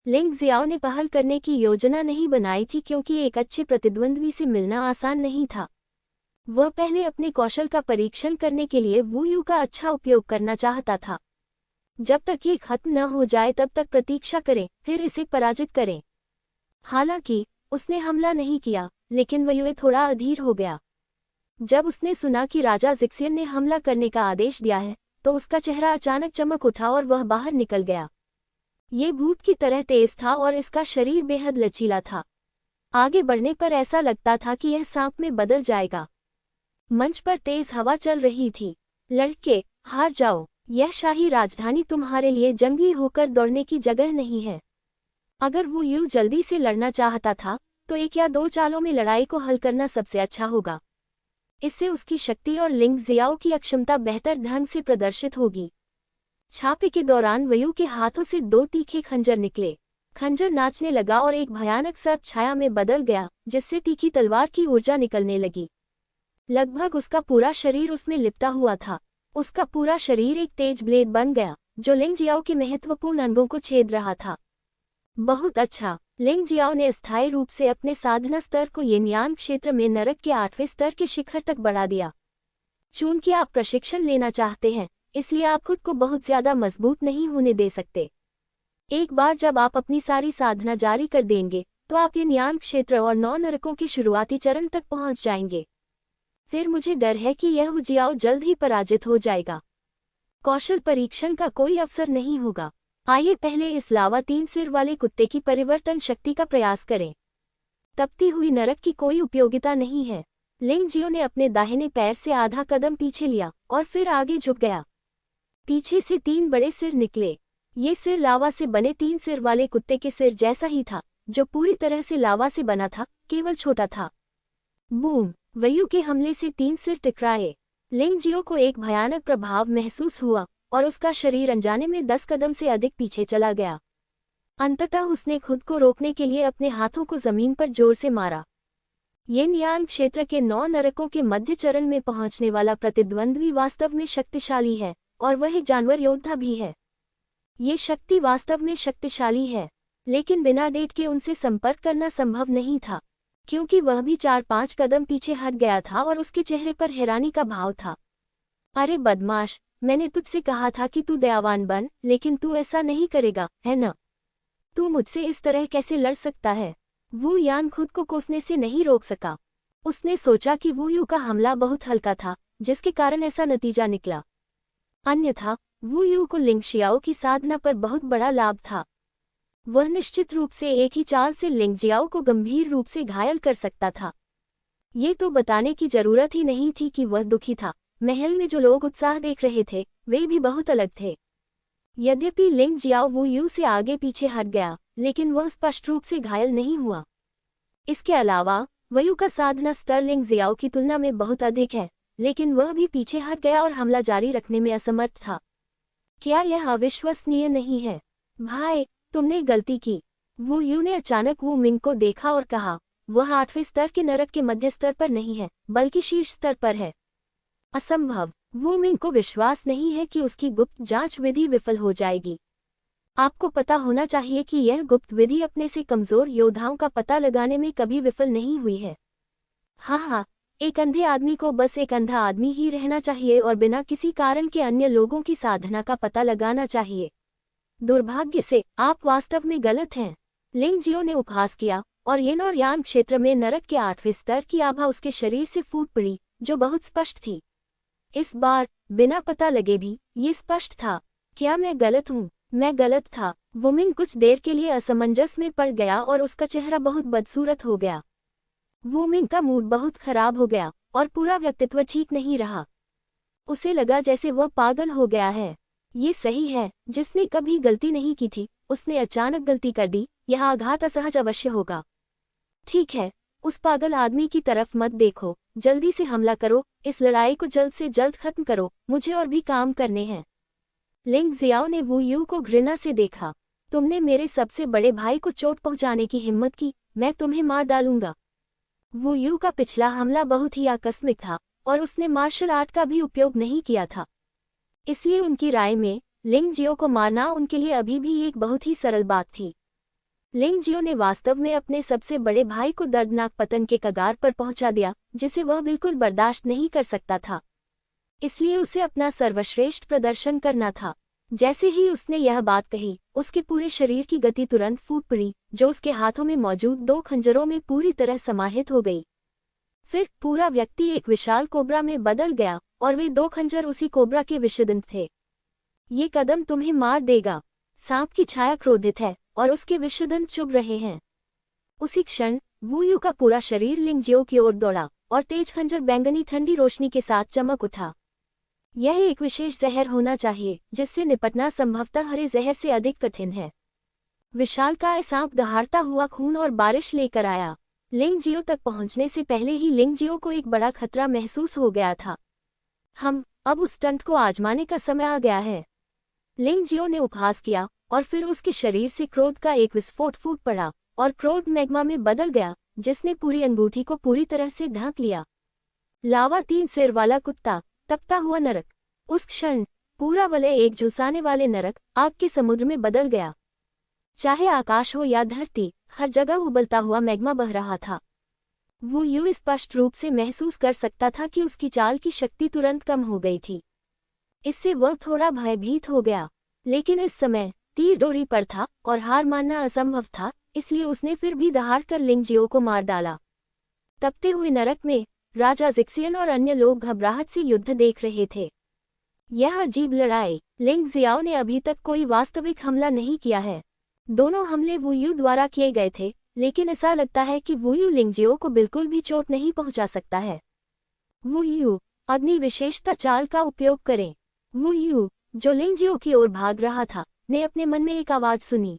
लिंग जियाओ ने पहल करने की योजना नहीं बनाई थी क्योंकि एक अच्छे प्रतिद्वंद्वी से मिलना आसान नहीं था। वह पहले अपने कौशल का परीक्षण करने के लिए वू यू का अच्छा उपयोग करना चाहता था। जब तक ये खत्म न हो जाए तब तक प्रतीक्षा करें, फिर इसे पराजित करें। हालांकि उसने हमला नहीं किया, लेकिन वयुए थोड़ा अधीर हो गया। जब उसने सुना कि राजा जिक्सियन ने हमला करने का आदेश दिया है, तो उसका चेहरा अचानक चमक उठा और वह बाहर निकल गया। ये भूत की तरह तेज था और इसका शरीर बेहद लचीला था। आगे बढ़ने पर ऐसा लगता था कि यह सांप में बदल जाएगा। मंच पर तेज हवा चल रही थी। लड़के, हार जाओ, यह शाही राजधानी तुम्हारे लिए जंगली होकर दौड़ने की जगह नहीं है। अगर वो यूं जल्दी से लड़ना चाहता था, तो 1 या 2 चालों में लड़ाई को हल करना सबसे अच्छा होगा। इससे उसकी शक्ति और लिंग जियाओ की अक्षमता बेहतर ढंग से प्रदर्शित होगी। छापे के दौरान वयु के हाथों से 2 तीखे खंजर निकले। खंजर नाचने लगा और एक भयानक सर्प छाया में बदल गया, जिससे तीखी तलवार की ऊर्जा निकलने लगी। लगभग उसका पूरा शरीर उसमें लिपटा हुआ था। उसका पूरा शरीर एक तेज ब्लेड बन गया, जो लिंग जियाओ के महत्वपूर्ण अंगों को छेद रहा था। बहुत अच्छा। लिंग जियाओ ने अस्थायी रूप से अपने साधना स्तर को येनयान क्षेत्र में नरक के 8वें स्तर के शिखर तक बढ़ा दिया। चूंकि आप प्रशिक्षण लेना चाहते हैं, इसलिए आप खुद को बहुत ज्यादा मजबूत नहीं होने दे सकते। एक बार जब आप अपनी सारी साधना जारी कर देंगे, तो आप येनयान क्षेत्र और 9 नरकों के शुरुआती चरण तक पहुंच जाएंगे। फिर मुझे डर है कि यह जियाओ जल्द ही पराजित हो जाएगा। कौशल परीक्षण का कोई अवसर नहीं होगा। आइए पहले इस लावा 3 सिर वाले कुत्ते की परिवर्तन शक्ति का प्रयास करें। तपती हुई नरक की कोई उपयोगिता नहीं है। लिंग जियो ने अपने दाहिने पैर से आधा कदम पीछे लिया और फिर आगे झुक गया। पीछे से 3 बड़े सिर निकले। ये सिर लावा से बने 3 सिर वाले कुत्ते के सिर जैसा ही था, जो पूरी तरह से लावा से बना था, केवल छोटा था। बूम! वयु के हमले से 3 सिर टकराए। लिंग जियो को एक भयानक प्रभाव महसूस हुआ और उसका शरीर अनजाने में 10 कदम से अधिक पीछे चला गया। अंततः उसने खुद को रोकने के लिए अपने हाथों को जमीन पर जोर से मारा। येनयान क्षेत्र के 9 नरकों के मध्य चरण में पहुंचने वाला प्रतिद्वंद्वी वास्तव में शक्तिशाली है, और वह एक जानवर योद्धा भी है। ये शक्ति वास्तव में शक्तिशाली है, लेकिन बिना डेट के उनसे संपर्क करना संभव नहीं था, क्योंकि वह भी 4-5 कदम पीछे हट गया था और उसके चेहरे पर हैरानी का भाव था। अरे बदमाश, मैंने तुझसे कहा था कि तू दयावान बन, लेकिन तू ऐसा नहीं करेगा, है न? तू मुझसे इस तरह कैसे लड़ सकता है? वू यान खुद को कोसने से नहीं रोक सका। उसने सोचा कि वू यू का हमला बहुत हल्का था, जिसके कारण ऐसा नतीजा निकला। अन्यथा वू यू को लिंग शियाओ की साधना पर बहुत बड़ा लाभ था। वह निश्चित रूप से एक ही चाल से लिंग जियाओ को गंभीर रूप से घायल कर सकता था। ये तो बताने की जरूरत ही नहीं थी कि वह दुखी था। महल में जो लोग उत्साह देख रहे थे, वे भी बहुत अलग थे। यद्यपि लिंग जियाओ वू यू से आगे पीछे हट गया, लेकिन वह स्पष्ट रूप से घायल नहीं हुआ। इसके अलावा वयु का साधना स्तर लिंग जियाओ की तुलना में बहुत अधिक है, लेकिन वह भी पीछे हट गया और हमला जारी रखने में असमर्थ था। क्या यह अविश्वसनीय नहीं है? भाई, तुमने गलती की। वू यू ने अचानक वू मिंग को देखा और कहा, वह 8वें स्तर के नरक के मध्य स्तर पर नहीं है, बल्कि शीर्ष स्तर पर है। असंभव। वू मिंग को विश्वास नहीं है कि उसकी गुप्त जांच विधि विफल हो जाएगी। आपको पता होना चाहिए कि यह गुप्त विधि अपने से कमजोर योद्धाओं का पता लगाने में कभी विफल नहीं हुई है। हाँ, एक अंधे आदमी को बस एक अंधा आदमी ही रहना चाहिए और बिना किसी कारण के अन्य लोगों की साधना का पता लगाना चाहिए। दुर्भाग्य से आप वास्तव में गलत हैं। लिंग जियो ने उपहास किया और यिन और यान क्षेत्र में नरक के 8वें स्तर की आभा उसके शरीर से फूट पड़ी, जो बहुत स्पष्ट थी। इस बार बिना पता लगे भी ये स्पष्ट था। क्या मैं गलत हूँ? मैं गलत था। वुमिंग कुछ देर के लिए असमंजस में पड़ गया और उसका चेहरा बहुत बदसूरत हो गया। वुमिंग का मूड बहुत खराब हो गया और पूरा व्यक्तित्व ठीक नहीं रहा। उसे लगा जैसे वह पागल हो गया है। ये सही है, जिसने कभी गलती नहीं की थी उसने अचानक गलती कर दी। यह आघात असहज अवश्य होगा। ठीक है, उस पागल आदमी की तरफ मत देखो, जल्दी से हमला करो, इस लड़ाई को जल्द से जल्द खत्म करो, मुझे और भी काम करने हैं। लिंग जियाओ ने वू यू को घृणा से देखा। तुमने मेरे सबसे बड़े भाई को चोट पहुंचाने की हिम्मत की, मैं तुम्हें मार डालूंगा। वू यू का पिछला हमला बहुत ही आकस्मिक था और उसने मार्शल आर्ट का भी उपयोग नहीं किया था। इसलिए उनकी राय में लिंग जियो को मारना उनके लिए अभी भी एक बहुत ही सरल बात थी। लिंग जियो ने वास्तव में अपने सबसे बड़े भाई को दर्दनाक पतन के कगार पर पहुंचा दिया, जिसे वह बिल्कुल बर्दाश्त नहीं कर सकता था। इसलिए उसे अपना सर्वश्रेष्ठ प्रदर्शन करना था। जैसे ही उसने यह बात कही, उसके पूरे शरीर की गति तुरंत फूट पड़ी, जो उसके हाथों में मौजूद 2 खंजरों में पूरी तरह समाहित हो गई। फिर पूरा व्यक्ति एक विशाल कोबरा में बदल गया और वे 2 खंजर उसी कोबरा के विषदंत थे। ये कदम तुम्हें मार देगा। सांप की छाया क्रोधित है और उसके विषदंत चुभ रहे हैं। उसी क्षण वू यू का पूरा शरीर लिंग जियो की ओर दौड़ा और तेज खंजर बैंगनी ठंडी रोशनी के साथ चमक उठा। यह एक विशेष जहर होना चाहिए, जिससे निपटना संभवतः हरे जहर से अधिक कठिन है। विशालकाय सांप दहाड़ता हुआ खून और बारिश लेकर आया। लिंग जियो तक पहुंचने से पहले ही लिंग जियो को एक बड़ा खतरा महसूस हो गया था। अब उस स्टंट को आजमाने का समय आ गया है। लिंग जियो ने उपहास किया और फिर उसके शरीर से क्रोध का एक विस्फोट फूट पड़ा और क्रोध मैग्मा में बदल गया, जिसने पूरी अंगूठी को पूरी तरह से ढक लिया। लावा 3 सिर वाला कुत्ता, तपता हुआ नरक। उस क्षण पूरा वलय एक झुलसाने वाले नरक आग के समुद्र में बदल गया। चाहे आकाश हो या धरती, हर जगह उबलता हुआ मैग्मा बह रहा था। वो यूं स्पष्ट रूप से महसूस कर सकता था कि उसकी चाल की शक्ति तुरंत कम हो गई थी। इससे वह थोड़ा भयभीत हो गया, लेकिन इस समय तीर डोरी पर था और हार मानना असंभव था, इसलिए उसने फिर भी दहाड़कर लिंग जियो को मार डाला। तपते हुए नरक में राजा जिक्सियन और अन्य लोग घबराहट से युद्ध देख रहे थे। यह अजीब लड़ाई। लिंग जियाओ ने अभी तक कोई वास्तविक हमला नहीं किया है। दोनों हमले वू यू द्वारा किए गए थे, लेकिन ऐसा लगता है कि वू यू लिंग जियो को बिल्कुल भी चोट नहीं पहुंचा सकता है। वू यू, अग्नि विशेषता चाल का उपयोग करें। वू यू, जो लिंग जियो की ओर भाग रहा था, ने अपने मन में एक आवाज सुनी।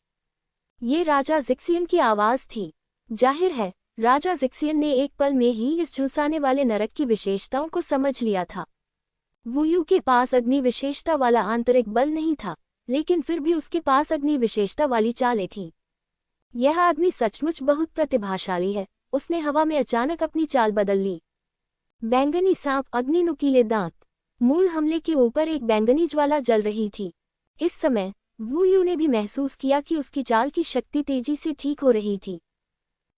ये राजा जिक्सियन की आवाज थी। जाहिर है, राजा जिक्सियन ने एक पल में ही इस झुलसाने वाले नरक की विशेषताओं को समझ लिया था। वू यू के पास अग्नि विशेषता वाला आंतरिक बल नहीं था, लेकिन फिर भी उसके पास अग्नि विशेषता वाली चालें थीं। यह आदमी सचमुच बहुत प्रतिभाशाली है। उसने हवा में अचानक अपनी चाल बदल ली। बैंगनी सांप, अग्नि नुकीले दांत। मूल हमले के ऊपर एक बैंगनी ज्वाला जल रही थी। इस समय वू यू ने भी महसूस किया कि उसकी चाल की शक्ति तेजी से ठीक हो रही थी।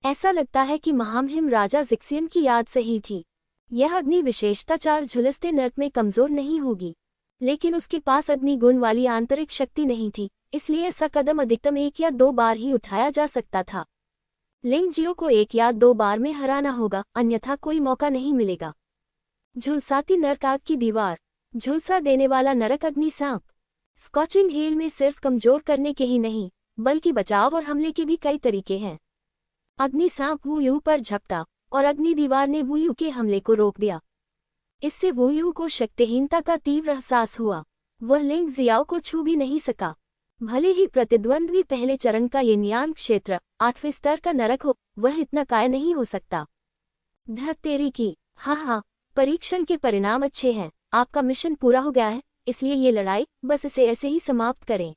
ऐसा लगता है कि महामहिम राजा जिक्सियन की याद सही थी। यह अग्नि विशेषता चाल झुलसते नरक में कमजोर नहीं होगी, लेकिन उसके पास अग्नि गुण वाली आंतरिक शक्ति नहीं थी, इसलिए ऐसा कदम अधिकतम 1 या 2 बार ही उठाया जा सकता था। लिंग जियो को 1 या 2 बार में हराना होगा, अन्यथा कोई मौका नहीं मिलेगा। झुलसाती नरक आग की दीवार, झुलसा देने वाला नरक अग्नि सांप। स्कॉचिंग हेल में सिर्फ कमजोर करने के ही नहीं, बल्कि बचाव और हमले के भी कई तरीके हैं। अग्नि सांप वू यू पर झपटा और अग्नि दीवार ने वू यू के हमले को रोक दिया। इससे वू यू को शक्तिहीनता का तीव्र एहसास हुआ। वह लिंग जियाओ को छू भी नहीं सका। भले ही प्रतिद्वंद्वी पहले चरण का ये न्यान क्षेत्र 8वें स्तर का नरक हो, वह इतना काय नहीं हो सकता। धत तेरी की, हाँ, परीक्षण के परिणाम अच्छे हैं, आपका मिशन पूरा हो गया है, इसलिए ये लड़ाई बस इसे ऐसे ही समाप्त करें।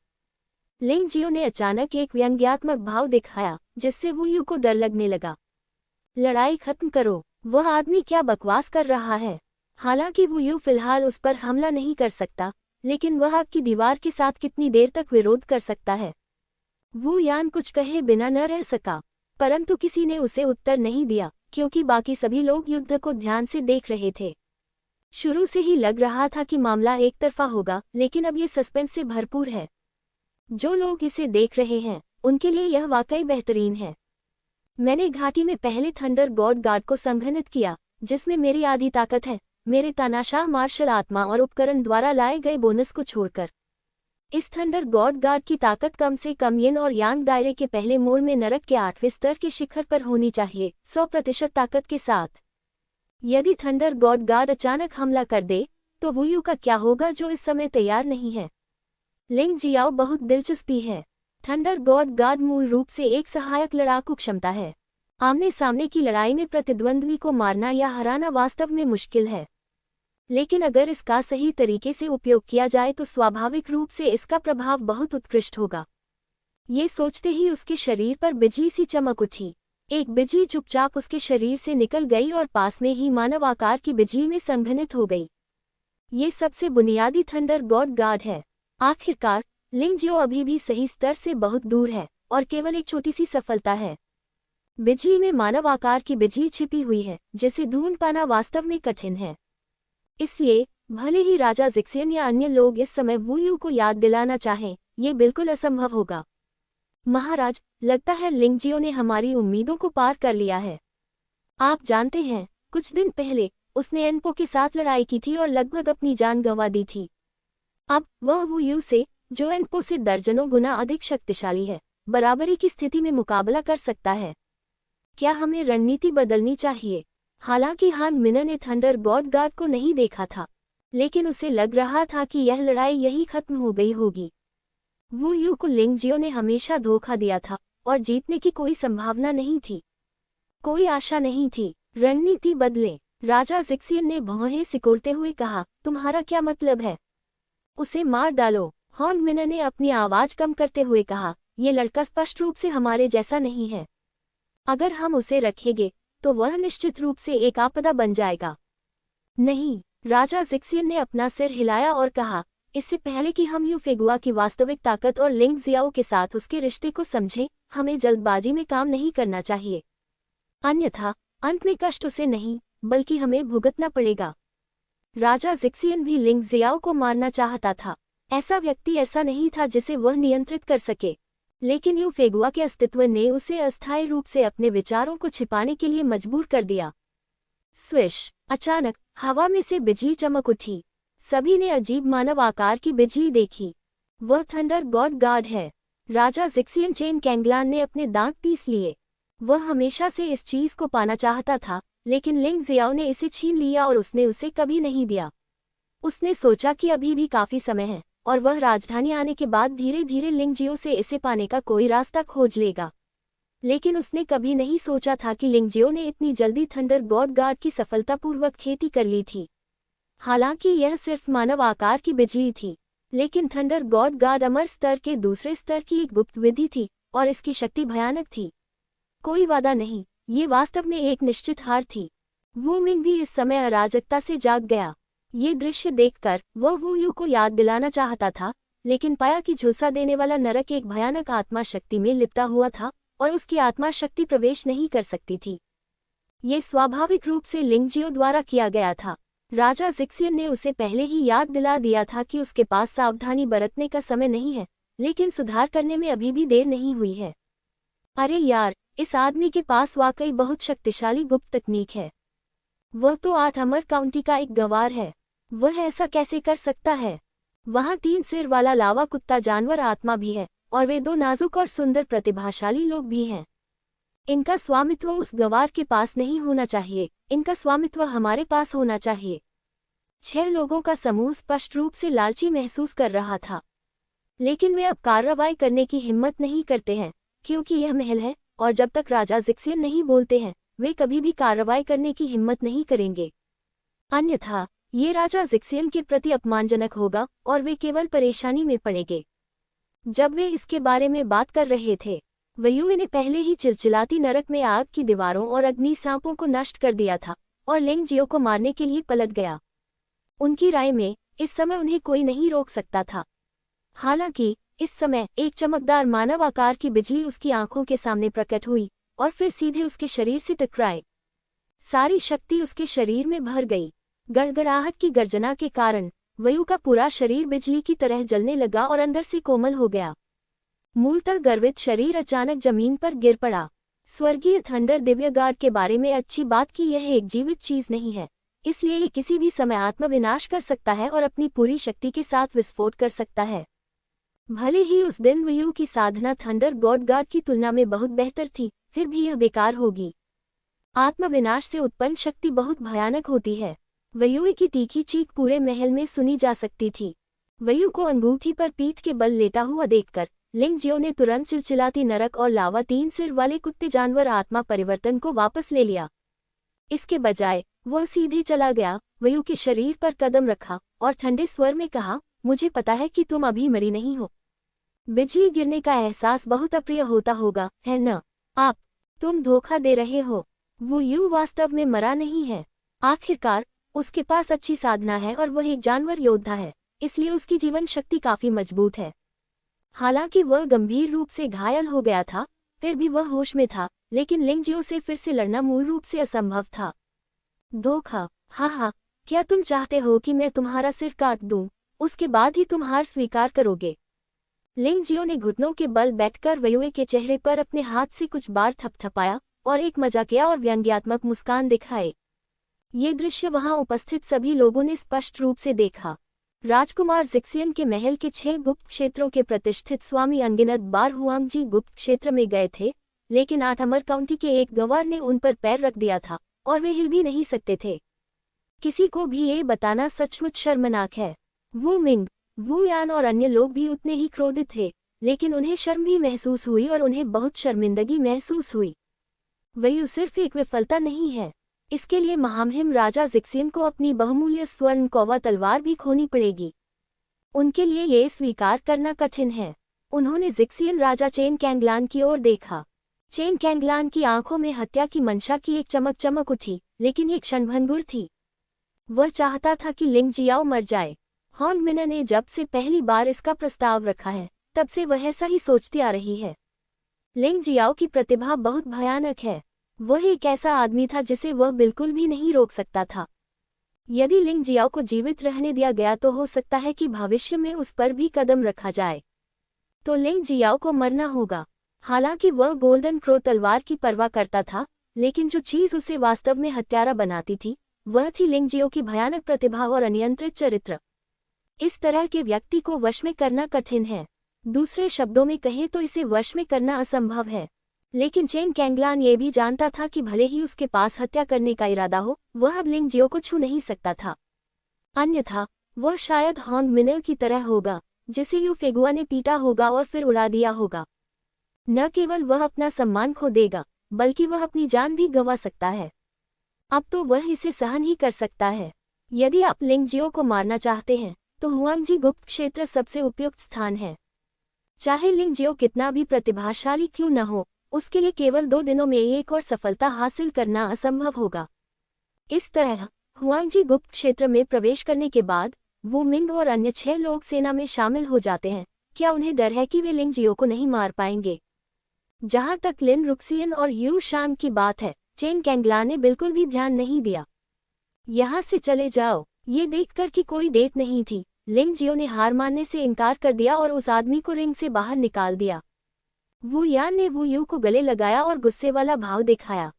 लिंग जियो ने अचानक एक व्यंग्यात्मक भाव दिखाया, जिससे वू यू को डर लगने लगा। लड़ाई खत्म करो, वह आदमी क्या बकवास कर रहा है। हालांकि वू यू फिलहाल उस पर हमला नहीं कर सकता, लेकिन वह आग की दीवार के साथ कितनी देर तक विरोध कर सकता है। वू यान कुछ कहे बिना न रह सका, परंतु किसी ने उसे उत्तर नहीं दिया, क्योंकि बाकी सभी लोग युद्ध को ध्यान से देख रहे थे। शुरू से ही लग रहा था कि मामला एक तरफा होगा, लेकिन अब ये सस्पेंस से भरपूर है। जो लोग इसे देख रहे हैं उनके लिए यह वाकई बेहतरीन है। मैंने घाटी में पहले थंडर गॉड गार्ड को संघनित किया, जिसमें मेरी आधी ताकत है, मेरे तानाशाह मार्शल आत्मा और उपकरण द्वारा लाए गए बोनस को छोड़कर। इस थंडर गॉड गार्ड की ताकत कम से कम यिन और यांग दायरे के पहले मोड़ में नरक के 8वें स्तर के शिखर पर होनी चाहिए, 100% ताकत के साथ। यदि थंडर गॉड गार्ड अचानक हमला कर दे तो वू यू का क्या होगा, जो इस समय तैयार नहीं है। लिंग जियाओ बहुत दिलचस्पी है। थंडर गॉड गार्ड मूल रूप से एक सहायक लड़ाकू क्षमता है। आमने सामने की लड़ाई में प्रतिद्वंद्वी को मारना या हराना वास्तव में मुश्किल है, लेकिन अगर इसका सही तरीके से उपयोग किया जाए तो स्वाभाविक रूप से इसका प्रभाव बहुत उत्कृष्ट होगा। ये सोचते ही उसके शरीर पर बिजली सी चमक उठी। एक बिजली चुपचाप उसके शरीर से निकल गई और पास में ही मानव आकार की बिजली में संघनित हो गई। ये सबसे बुनियादी थंडर गॉड गार्ड है। आखिरकार लिंग जियो अभी भी सही स्तर से बहुत दूर है और केवल एक छोटी सी सफलता है। बिजली में मानव आकार की बिजली छिपी हुई है, जिसे ढूंढ पाना वास्तव में कठिन है। इसलिए भले ही राजा जिक्सियन या अन्य लोग इस समय वू यू को याद दिलाना चाहें, ये बिल्कुल असंभव होगा। महाराज, लगता है लिंग जियो ने हमारी उम्मीदों को पार कर लिया है। आप जानते हैं, कुछ दिन पहले उसने एनपो के साथ लड़ाई की थी और लगभग अपनी जान गंवा दी थी। अब वह वू यू से, जो एनपो से दर्जनों गुना अधिक शक्तिशाली है, बराबरी की स्थिति में मुकाबला कर सकता है। क्या हमें रणनीति बदलनी चाहिए? हालांकि हान मिन ने थंडर गॉड गार्ड को नहीं देखा था, लेकिन उसे लग रहा था कि यह लड़ाई यही खत्म हो गई होगी। वू यू को लिंग जियो ने हमेशा धोखा दिया था और जीतने की कोई संभावना नहीं थी, कोई आशा नहीं थी। रणनीति बदले, राजा जिक्सियन ने भौहें सिकोड़ते हुए कहा, तुम्हारा क्या मतलब है? उसे मार डालो। हॉन मिन ने अपनी आवाज कम करते हुए कहा, यह लड़का स्पष्ट रूप से हमारे जैसा नहीं है। अगर हम उसे रखेंगे तो वह निश्चित रूप से एक आपदा बन जाएगा। नहीं, राजा जिक्सियन ने अपना सिर हिलाया और कहा, इससे पहले कि हम यू फेगुआ की वास्तविक ताकत और लिंग जियाओ के साथ उसके रिश्ते को समझें, हमें जल्दबाजी में काम नहीं करना चाहिए। अन्यथा अंत में कष्ट उसे नहीं बल्कि हमें भुगतना पड़ेगा। राजा जिक्सियन भी लिंग जियाओ को मारना चाहता था। ऐसा व्यक्ति ऐसा नहीं था जिसे वह नियंत्रित कर सके, लेकिन यू फेगुआ के अस्तित्व ने उसे अस्थायी रूप से अपने विचारों को छिपाने के लिए मजबूर कर दिया। स्विश! अचानक हवा में से बिजली चमक उठी। सभी ने अजीब मानव आकार की बिजली देखी। वह थंडर गॉड गार्ड है। राजा जिक्सियन चेन कैंगलान ने अपने दांत पीस लिए। वह हमेशा से इस चीज को पाना चाहता था, लेकिन लिंग जियाओ ने इसे छीन लिया और उसने उसे कभी नहीं दिया। उसने सोचा कि अभी भी काफी समय है और वह राजधानी आने के बाद धीरे धीरे लिंग जियो से इसे पाने का कोई रास्ता खोज लेगा। लेकिन उसने कभी नहीं सोचा था कि लिंग जियो ने इतनी जल्दी थंडर गॉड गार्ड की सफलतापूर्वक खेती कर ली थी। हालांकि यह सिर्फ मानव आकार की बिजली थी, लेकिन थंडर गॉड गार्ड अमर स्तर के दूसरे स्तर की एक गुप्त विधि थी और इसकी शक्ति भयानक थी। कोई वादा नहीं, ये वास्तव में एक निश्चित हार थी। वू मिंग भी इस समय अराजकता से जाग गया। ये दृश्य देखकर वह वू यू को याद दिलाना चाहता था, लेकिन पाया कि झुलसा देने वाला नरक एक भयानक आत्मा शक्ति में लिपटा हुआ था और उसकी आत्मा शक्ति प्रवेश नहीं कर सकती थी। ये स्वाभाविक रूप से लिंग जियो द्वारा किया गया था। राजा जिक्सियन ने उसे पहले ही याद दिला दिया था कि उसके पास सावधानी बरतने का समय नहीं है, लेकिन सुधार करने में अभी भी देर नहीं हुई है। अरे यार, इस आदमी के पास वाकई बहुत शक्तिशाली गुप्त तकनीक है। वह तो 8 अमर काउंटी का एक गंवार है। वह ऐसा कैसे कर सकता है? वहाँ 3 सिर वाला लावा कुत्ता जानवर आत्मा भी है और वे 2 नाजुक और सुंदर प्रतिभाशाली लोग भी हैं। इनका स्वामित्व उस गंवार के पास नहीं होना चाहिए, इनका स्वामित्व हमारे पास होना चाहिए। 6 लोगों का समूह स्पष्ट रूप से लालची महसूस कर रहा था, लेकिन वे अब कार्रवाई करने की हिम्मत नहीं करते हैं, क्योंकि यह महल है और जब तक राजा जिक्सियन नहीं बोलते हैं वे कभी भी कार्रवाई करने की हिम्मत नहीं करेंगे। अन्यथा ये राजा जिक्सियन के प्रति अपमानजनक होगा और वे केवल परेशानी में पड़ेंगे। जब वे इसके बारे में बात कर रहे थे, वयुए ने पहले ही चिलचिलाती नरक में आग की दीवारों और अग्नि सांपों को नष्ट कर दिया था और लिंग जियो को मारने के लिए पलट गया। उनकी राय में इस समय उन्हें कोई नहीं रोक सकता था। हालांकि इस समय एक चमकदार मानव आकार की बिजली उसकी आंखों के सामने प्रकट हुई और फिर सीधे उसके शरीर से टकराई। सारी शक्ति उसके शरीर में भर गई। गड़गड़ाहट की गर्जना के कारण वयु का पूरा शरीर बिजली की तरह जलने लगा और अंदर से कोमल हो गया। मूलतः गर्वित शरीर अचानक जमीन पर गिर पड़ा। स्वर्गीय थंडर दिव्यगार के बारे में अच्छी बात कि यह एक जीवित चीज नहीं है, इसलिए ये किसी भी समय आत्मविनाश कर सकता है और अपनी पूरी शक्ति के साथ विस्फोट कर सकता है। भले ही उस दिन वयु की साधना थंडर गॉड गार्ड की तुलना में बहुत बेहतर थी, फिर भी यह बेकार होगी। आत्मविनाश से उत्पन्न शक्ति बहुत भयानक होती है। वयु की तीखी चीख पूरे महल में सुनी जा सकती थी। वयु को अंगूठी पर पीठ के बल लेटा हुआ देखकर लिंग जियो ने तुरंत चिलचिलाती नरक और लावा 3 सिर वाले कुत्ते जानवर आत्मा परिवर्तन को वापस ले लिया। इसके बजाय वह सीधे चला गया, वयु के शरीर पर कदम रखा और ठंडे स्वर में कहा, मुझे पता है कि तुम अभी मरी नहीं हो। बिजली गिरने का एहसास बहुत अप्रिय होता होगा, है न? तुम धोखा दे रहे हो। वो यू वास्तव में मरा नहीं है। आखिरकार उसके पास अच्छी साधना है और वह एक जानवर योद्धा है, इसलिए उसकी जीवन शक्ति काफी मजबूत है। हालांकि वह गंभीर रूप से घायल हो गया था, फिर भी वह होश में था, लेकिन लिंग जियो से फिर से लड़ना मूल रूप से असंभव था। धोखा? हाँ, क्या तुम चाहते हो कि मैं तुम्हारा सिर काट दूं, उसके बाद ही तुम हार स्वीकार करोगे? लिंग जियो ने घुटनों के बल बैठकर वयुए के चेहरे पर अपने हाथ से कुछ बार थपथपाया और एक मजाकिया और व्यंग्यात्मक मुस्कान दिखाए। ये दृश्य वहां उपस्थित सभी लोगों ने स्पष्ट रूप से देखा। राजकुमार जिक्सियन के महल के 6 गुप्त क्षेत्रों के प्रतिष्ठित स्वामी अनगिनत बार हुआंगजी गुप्त क्षेत्र में गए थे, लेकिन आठमर काउंटी के एक गंवार ने उन पर पैर रख दिया था और वे हिल भी नहीं सकते थे। किसी को भी ये बताना सचमुच शर्मनाक है। वू मिंग, वू यान और अन्य लोग भी उतने ही क्रोधित थे, लेकिन उन्हें शर्म भी महसूस हुई और उन्हें बहुत शर्मिंदगी महसूस हुई। वयु सिर्फ एक विफलता नहीं है, इसके लिए महामहिम राजा जिक्सियन को अपनी बहुमूल्य स्वर्ण कौवा तलवार भी खोनी पड़ेगी। उनके लिए ये स्वीकार करना कठिन है। उन्होंने जिक्सियन राजा चेन कैंगलान की ओर देखा। चेन कैंगलान की आंखों में हत्या की मंशा की एक चमक उठी, लेकिन एक क्षणभंगुर थी। वह चाहता था कि लिंग जियाओ मर जाए। हॉन्ग मिना ने जब से पहली बार इसका प्रस्ताव रखा है, तब से वह ऐसा ही सोचती आ रही है। लिंग जियाओ की प्रतिभा बहुत भयानक है। वह एक ऐसा आदमी था जिसे वह बिल्कुल भी नहीं रोक सकता था। यदि लिंग जियाओ को जीवित रहने दिया गया तो हो सकता है कि भविष्य में उस पर भी कदम रखा जाए। तो लिंग जियाओ को मरना होगा। हालांकि वह गोल्डन क्रो तलवार की परवाह करता था, लेकिन जो चीज उसे वास्तव में हत्यारा बनाती थी, वह थी लिंग जियाओ की भयानक प्रतिभा और अनियंत्रित चरित्र। इस तरह के व्यक्ति को वश में करना कठिन है। दूसरे शब्दों में कहें तो इसे वश में करना असंभव है। लेकिन चेन कैंगलान ये भी जानता था कि भले ही उसके पास हत्या करने का इरादा हो, वह अब लिंग जियो को छू नहीं सकता था। अन्यथा वह शायद हॉन्ग मिनर की तरह होगा, जिसे यू फेगुआ ने पीटा होगा और फिर उड़ा दिया होगा। न केवल वह अपना सम्मान खो देगा, बल्कि वह अपनी जान भी गंवा सकता है। अब तो वह इसे सहन ही कर सकता है। यदि आप लिंग जियो को मारना चाहते हैं, तो हुआंगजी गुप्त क्षेत्र सबसे उपयुक्त स्थान है। चाहे लिंग जियो कितना भी प्रतिभाशाली क्यों न हो, उसके लिए केवल 2 दिनों में एक और सफलता हासिल करना असंभव होगा। इस तरह हुआंगजी गुप्त क्षेत्र में प्रवेश करने के बाद वू मिंग और अन्य 6 लोग सेना में शामिल हो जाते हैं। क्या उन्हें डर है कि वे लिंग जियो को नहीं मार पाएंगे? जहां तक लिन रुक्सियन और यू शान की बात है, चेन कैंगलान ने बिल्कुल भी ध्यान नहीं दिया। यहाँ से चले जाओ। ये देखकर कि कोई डेट नहीं थी, लिंग जियो ने हार मानने से इनकार कर दिया और उस आदमी को रिंग से बाहर निकाल दिया। वू यान ने वू यू को गले लगाया और गुस्से वाला भाव दिखाया।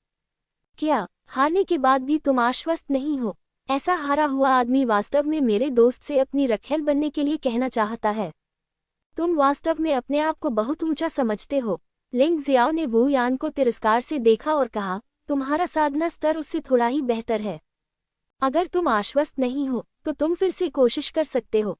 क्या हारने के बाद भी तुम आश्वस्त नहीं हो? ऐसा हारा हुआ आदमी वास्तव में मेरे दोस्त से अपनी रखेल बनने के लिए कहना चाहता है। तुम वास्तव में अपने आप को बहुत ऊंचा समझते हो। लिंग जियाओ ने वू यान को तिरस्कार से देखा और कहा, तुम्हारा साधना स्तर उससे थोड़ा ही बेहतर है। अगर तुम आश्वस्त नहीं हो तो तुम फिर से कोशिश कर सकते हो।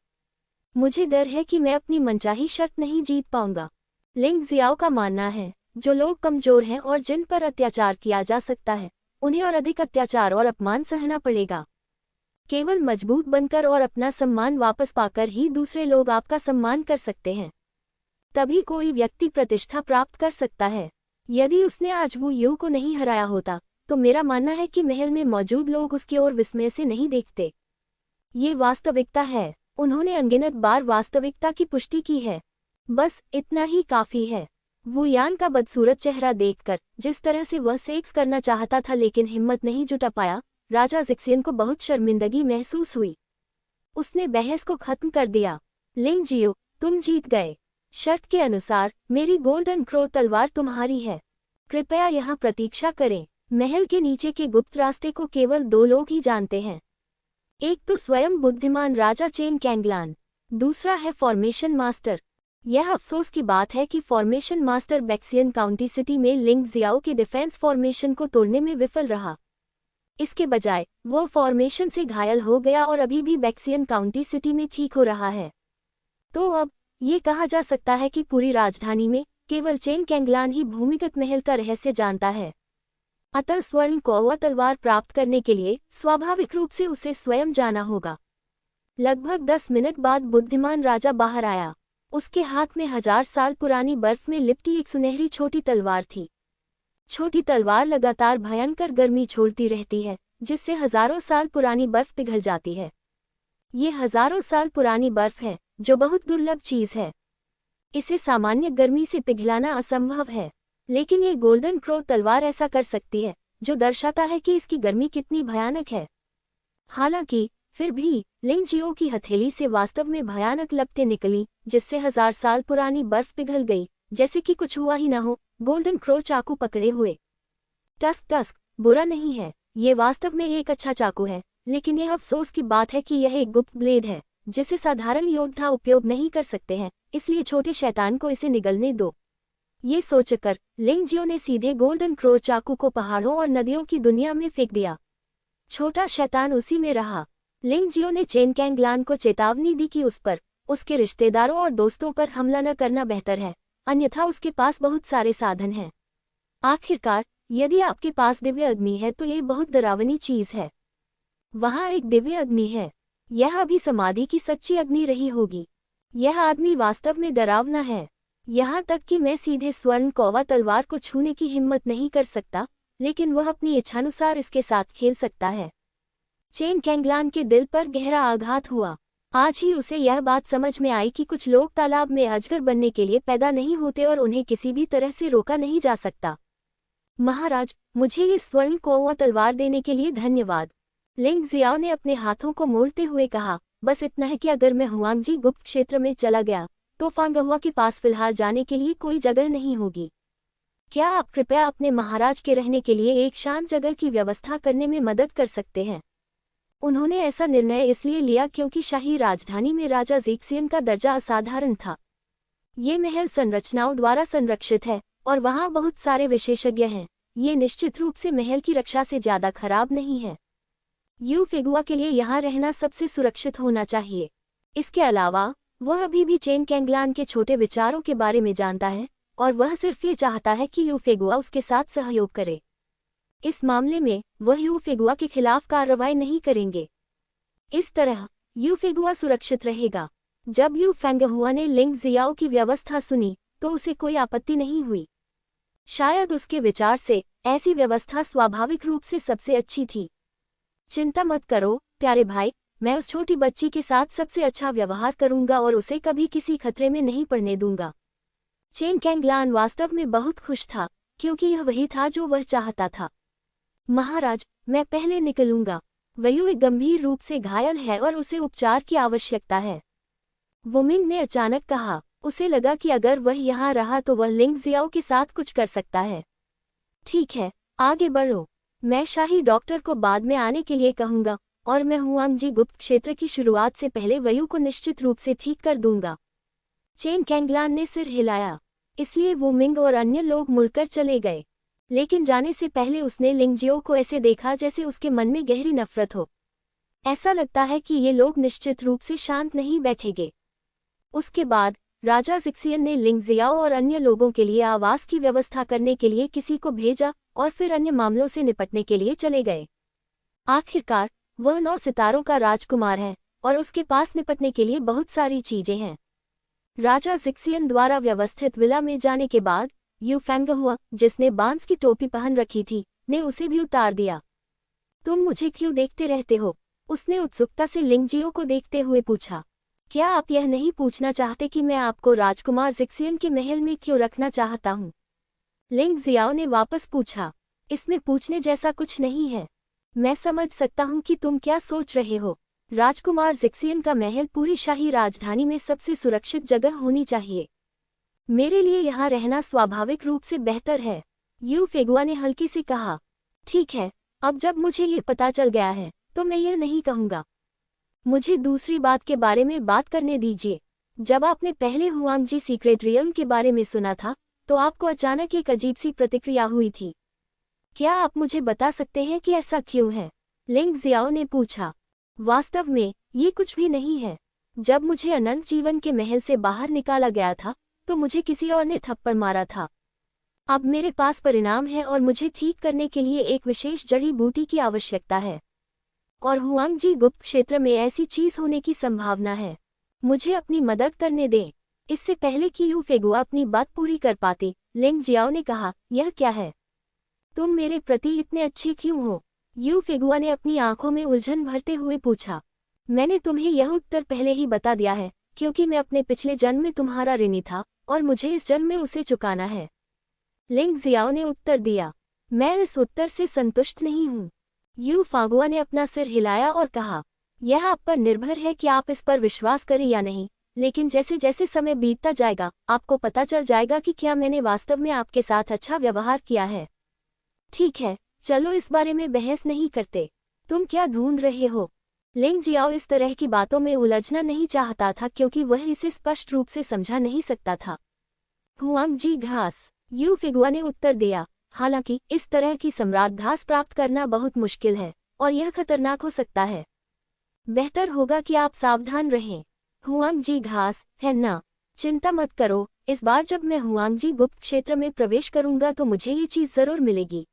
मुझे डर है कि मैं अपनी मनचाही शर्त नहीं जीत पाऊंगा। लिंग जियाओ का मानना है, जो लोग कमजोर हैं और जिन पर अत्याचार किया जा सकता है, उन्हें और अधिक अत्याचार और अपमान सहना पड़ेगा। केवल मजबूत बनकर और अपना सम्मान वापस पाकर ही दूसरे लोग आपका सम्मान कर सकते हैं। तभी कोई व्यक्ति प्रतिष्ठा प्राप्त कर सकता है। यदि उसने आज वू यू को नहीं हराया होता, तो मेरा मानना है कि महल में मौजूद लोग उसकी ओर विस्मय से नहीं देखते। ये वास्तविकता है। उन्होंने अनगिनत बार वास्तविकता की पुष्टि की है। बस इतना ही काफी है। वू यान का बदसूरत चेहरा देखकर, जिस तरह से वह सेक्स करना चाहता था लेकिन हिम्मत नहीं जुटा पाया, राजा जिक्सियन को बहुत शर्मिंदगी महसूस हुई। उसने बहस को खत्म कर दिया। लिंग जियो, तुम जीत गए। शर्त के अनुसार मेरी गोल्डन क्रो तलवार तुम्हारी है। कृपया यहाँ प्रतीक्षा करें। महल के नीचे के गुप्त रास्ते को केवल 2 लोग ही जानते हैं। एक तो स्वयं बुद्धिमान राजा चेन कैंगलान, दूसरा है फॉर्मेशन मास्टर। यह अफसोस की बात है कि फॉर्मेशन मास्टर बैक्सियन काउंटी सिटी में लिंग जियाओ के डिफेंस फॉर्मेशन को तोड़ने में विफल रहा। इसके बजाय वह फॉर्मेशन से घायल हो गया और अभी भी बैक्सियन काउंटी सिटी में ठीक हो रहा है। तो अब ये कहा जा सकता है कि पूरी राजधानी में केवल चेन कैंगलान ही भूमिगत महल का रहस्य जानता है। अतः स्वर्ण कौवा तलवार प्राप्त करने के लिए स्वाभाविक रूप से उसे स्वयं जाना होगा। लगभग 10 मिनट बाद बुद्धिमान राजा बाहर आया। उसके हाथ में 1000 साल पुरानी बर्फ में लिपटी एक सुनहरी छोटी तलवार थी। छोटी तलवार लगातार भयंकर गर्मी छोड़ती रहती है, जिससे हजारों साल पुरानी बर्फ पिघल जाती है। ये हजारों साल पुरानी बर्फ है, जो बहुत दुर्लभ चीज है। इसे सामान्य गर्मी से पिघलाना असंभव है, लेकिन ये गोल्डन क्रो तलवार ऐसा कर सकती है, जो दर्शाता है कि इसकी गर्मी कितनी भयानक है। हालांकि फिर भी लिंग जियो की हथेली से वास्तव में भयानक लपटें निकली, जिससे 1000 साल पुरानी बर्फ पिघल गई, जैसे कि कुछ हुआ ही ना हो। गोल्डन क्रो चाकू पकड़े हुए। टस्क टस्क बुरा नहीं है, ये वास्तव में एक अच्छा चाकू है, लेकिन यह अफसोस की बात है कि यह एक गुप्त ब्लेड है, जिसे साधारण योद्धा उपयोग नहीं कर सकते हैं, इसलिए छोटे शैतान को इसे निगलने दो। ये सोचकर लिंग जियो ने सीधे गोल्डन क्रो चाकू को पहाड़ों और नदियों की दुनिया में फेंक दिया। छोटा शैतान उसी में रहा। लिंग जियो ने चेन कैंगलान को चेतावनी दी कि उस पर, उसके रिश्तेदारों और दोस्तों पर हमला न करना बेहतर है, अन्यथा उसके पास बहुत सारे साधन हैं। आखिरकार यदि आपके पास दिव्य अग्नि है तो ये बहुत डरावनी चीज है। वहाँ एक दिव्य अग्नि है। यह अभी समाधि की सच्ची अग्नि रही होगी। यह आदमी वास्तव में डरावना है, यहाँ तक कि मैं सीधे स्वर्ण कौवा तलवार को छूने की हिम्मत नहीं कर सकता, लेकिन वह अपनी इच्छानुसार इसके साथ खेल सकता है। चेन कैंगलान के दिल पर गहरा आघात हुआ। आज ही उसे यह बात समझ में आई कि कुछ लोग तालाब में अजगर बनने के लिए पैदा नहीं होते और उन्हें किसी भी तरह से रोका नहीं जा सकता। महाराज, मुझे ये स्वर्ण कौवा तलवार देने के लिए धन्यवाद। लिंग जियाओ ने अपने हाथों को मोड़ते हुए कहा, बस इतना है कि अगर मैं हुआंगजी गुप्त क्षेत्र में चला गया तो फांगहुआ के पास फिलहाल जाने के लिए कोई जगह नहीं होगी। क्या आप कृपया अपने महाराज के रहने के लिए एक शांत जगह की व्यवस्था करने में मदद कर सकते हैं? उन्होंने ऐसा निर्णय इसलिए लिया क्योंकि शाही राजधानी में राजा जिक्सियन का दर्जा असाधारण था। ये महल संरचनाओं द्वारा संरक्षित है और वहाँ बहुत सारे विशेषज्ञ हैं। ये निश्चित रूप से महल की रक्षा से ज्यादा खराब नहीं है। यू फेगुआ के लिए यहाँ रहना सबसे सुरक्षित होना चाहिए। इसके अलावा वह अभी भी चेन कैंगलान के छोटे विचारों के बारे में जानता है और वह सिर्फ ये चाहता है कि यू फेगुआ उसके साथ सहयोग करे। इस मामले में वह यू फेगुआ के खिलाफ कार्रवाई नहीं करेंगे। इस तरह यू फेगुआ सुरक्षित रहेगा। जब यू फेंगहुआ ने लिंग जियाओ की व्यवस्था सुनी तो उसे कोई आपत्ति नहीं हुई। शायद उसके विचार से ऐसी व्यवस्था स्वाभाविक रूप से सबसे अच्छी थी। चिंता मत करो प्यारे भाई, मैं उस छोटी बच्ची के साथ सबसे अच्छा व्यवहार करूंगा और उसे कभी किसी खतरे में नहीं पड़ने दूंगा। चेन कैंगलान वास्तव में बहुत खुश था, क्योंकि यह वही था जो वह चाहता था। महाराज, मैं पहले निकलूंगा। वयू एक गंभीर रूप से घायल है और उसे उपचार की आवश्यकता है। वुमिंग ने अचानक कहा। उसे लगा कि अगर वह यहाँ रहा तो वह लिंग जियाओ के साथ कुछ कर सकता है। ठीक है, आगे बढ़ो। मैं शाही डॉक्टर को बाद में आने के लिए कहूंगा और मैं हुआंगजी गुप्त क्षेत्र की शुरुआत से पहले वयू को निश्चित रूप से ठीक कर दूंगा। चेन कैंगलान ने सिर हिलाया, इसलिए वुमिंग और अन्य लोग मुड़कर चले गए। लेकिन जाने से पहले उसने लिंगजियो को ऐसे देखा जैसे उसके मन में गहरी नफरत हो। ऐसा लगता है कि ये लोग निश्चित रूप से शांत नहीं बैठेंगे। उसके बाद राजा जिक्सियन ने लिंग जियाओ और अन्य लोगों के लिए आवास की व्यवस्था करने के लिए किसी को भेजा और फिर अन्य मामलों से निपटने के लिए चले गए। आखिरकार वह 9 सितारों का राजकुमार है और उसके पास निपटने के लिए बहुत सारी चीजें हैं। राजा जिक्सियन द्वारा व्यवस्थित विला में जाने के बाद यू फेंगहुआ, जिसने बांस की टोपी पहन रखी थी, ने उसे भी उतार दिया। तुम मुझे क्यों देखते रहते हो? उसने उत्सुकता से लिंगजियो को देखते हुए पूछा। क्या आप यह नहीं पूछना चाहते कि मैं आपको राजकुमार जिक्सियन के महल में क्यों रखना चाहता हूँ? लिंग जियाओ ने वापस पूछा। इसमें पूछने जैसा कुछ नहीं है। मैं समझ सकता हूँ कि तुम क्या सोच रहे हो। राजकुमार जिक्सियन का महल पूरी शाही राजधानी में सबसे सुरक्षित जगह होनी चाहिए। मेरे लिए यहाँ रहना स्वाभाविक रूप से बेहतर है, यू फेगुआ ने हल्की से कहा। ठीक है, अब जब मुझे ये पता चल गया है तो मैं यह नहीं कहूँगा। मुझे दूसरी बात के बारे में बात करने दीजिए। जब आपने पहले हुआंगजी सीक्रेट रियल्म के बारे में सुना था तो आपको अचानक एक अजीब सी प्रतिक्रिया हुई थी। क्या आप मुझे बता सकते हैं कि ऐसा क्यों है? लिंग जियाओ ने पूछा। वास्तव में ये कुछ भी नहीं है। जब मुझे अनंत जीवन के महल से बाहर निकाला गया था तो मुझे किसी और ने थप्पड़ मारा था। अब मेरे पास परिणाम है और मुझे ठीक करने के लिए एक विशेष जड़ी बूटी की आवश्यकता है, और हुआंगजी गुप्त क्षेत्र में ऐसी चीज होने की संभावना है। मुझे अपनी मदद करने दें। इससे पहले कि यू फेगुआ अपनी बात पूरी कर पाते, लिंग जियाओ ने कहा, यह क्या है? तुम मेरे प्रति इतने अच्छे क्यों हो? यू फेगुआ ने अपनी आंखों में उलझन भरते हुए पूछा। मैंने तुम्हें यह उत्तर पहले ही बता दिया है, क्योंकि मैं अपने पिछले जन्म में तुम्हारा ऋणी था और मुझे इस जन्म में उसे चुकाना है। लिंग जियाओ ने उत्तर दिया। मैं इस उत्तर से संतुष्ट नहीं हूँ। यू फागुआ ने अपना सिर हिलाया और कहा, यह आप पर निर्भर है कि आप इस पर विश्वास करें या नहीं, लेकिन जैसे जैसे समय बीतता जाएगा आपको पता चल जाएगा कि क्या मैंने वास्तव में आपके साथ अच्छा व्यवहार किया है। ठीक है, चलो इस बारे में बहस नहीं करते। तुम क्या ढूंढ रहे हो? लिंग जियाओ इस तरह की बातों में उलझना नहीं चाहता था क्योंकि वह इसे स्पष्ट रूप से समझा नहीं सकता था। हुआंगजी घास, यू फेगुआ ने उत्तर दिया। हालांकि इस तरह की सम्राट घास प्राप्त करना बहुत मुश्किल है और यह खतरनाक हो सकता है। बेहतर होगा कि आप सावधान रहें। हुआंगजी घास है ना? चिंता मत करो, इस बार जब मैं हुआंगजी गुप्त क्षेत्र में प्रवेश करूंगा तो मुझे ये चीज जरूर मिलेगी।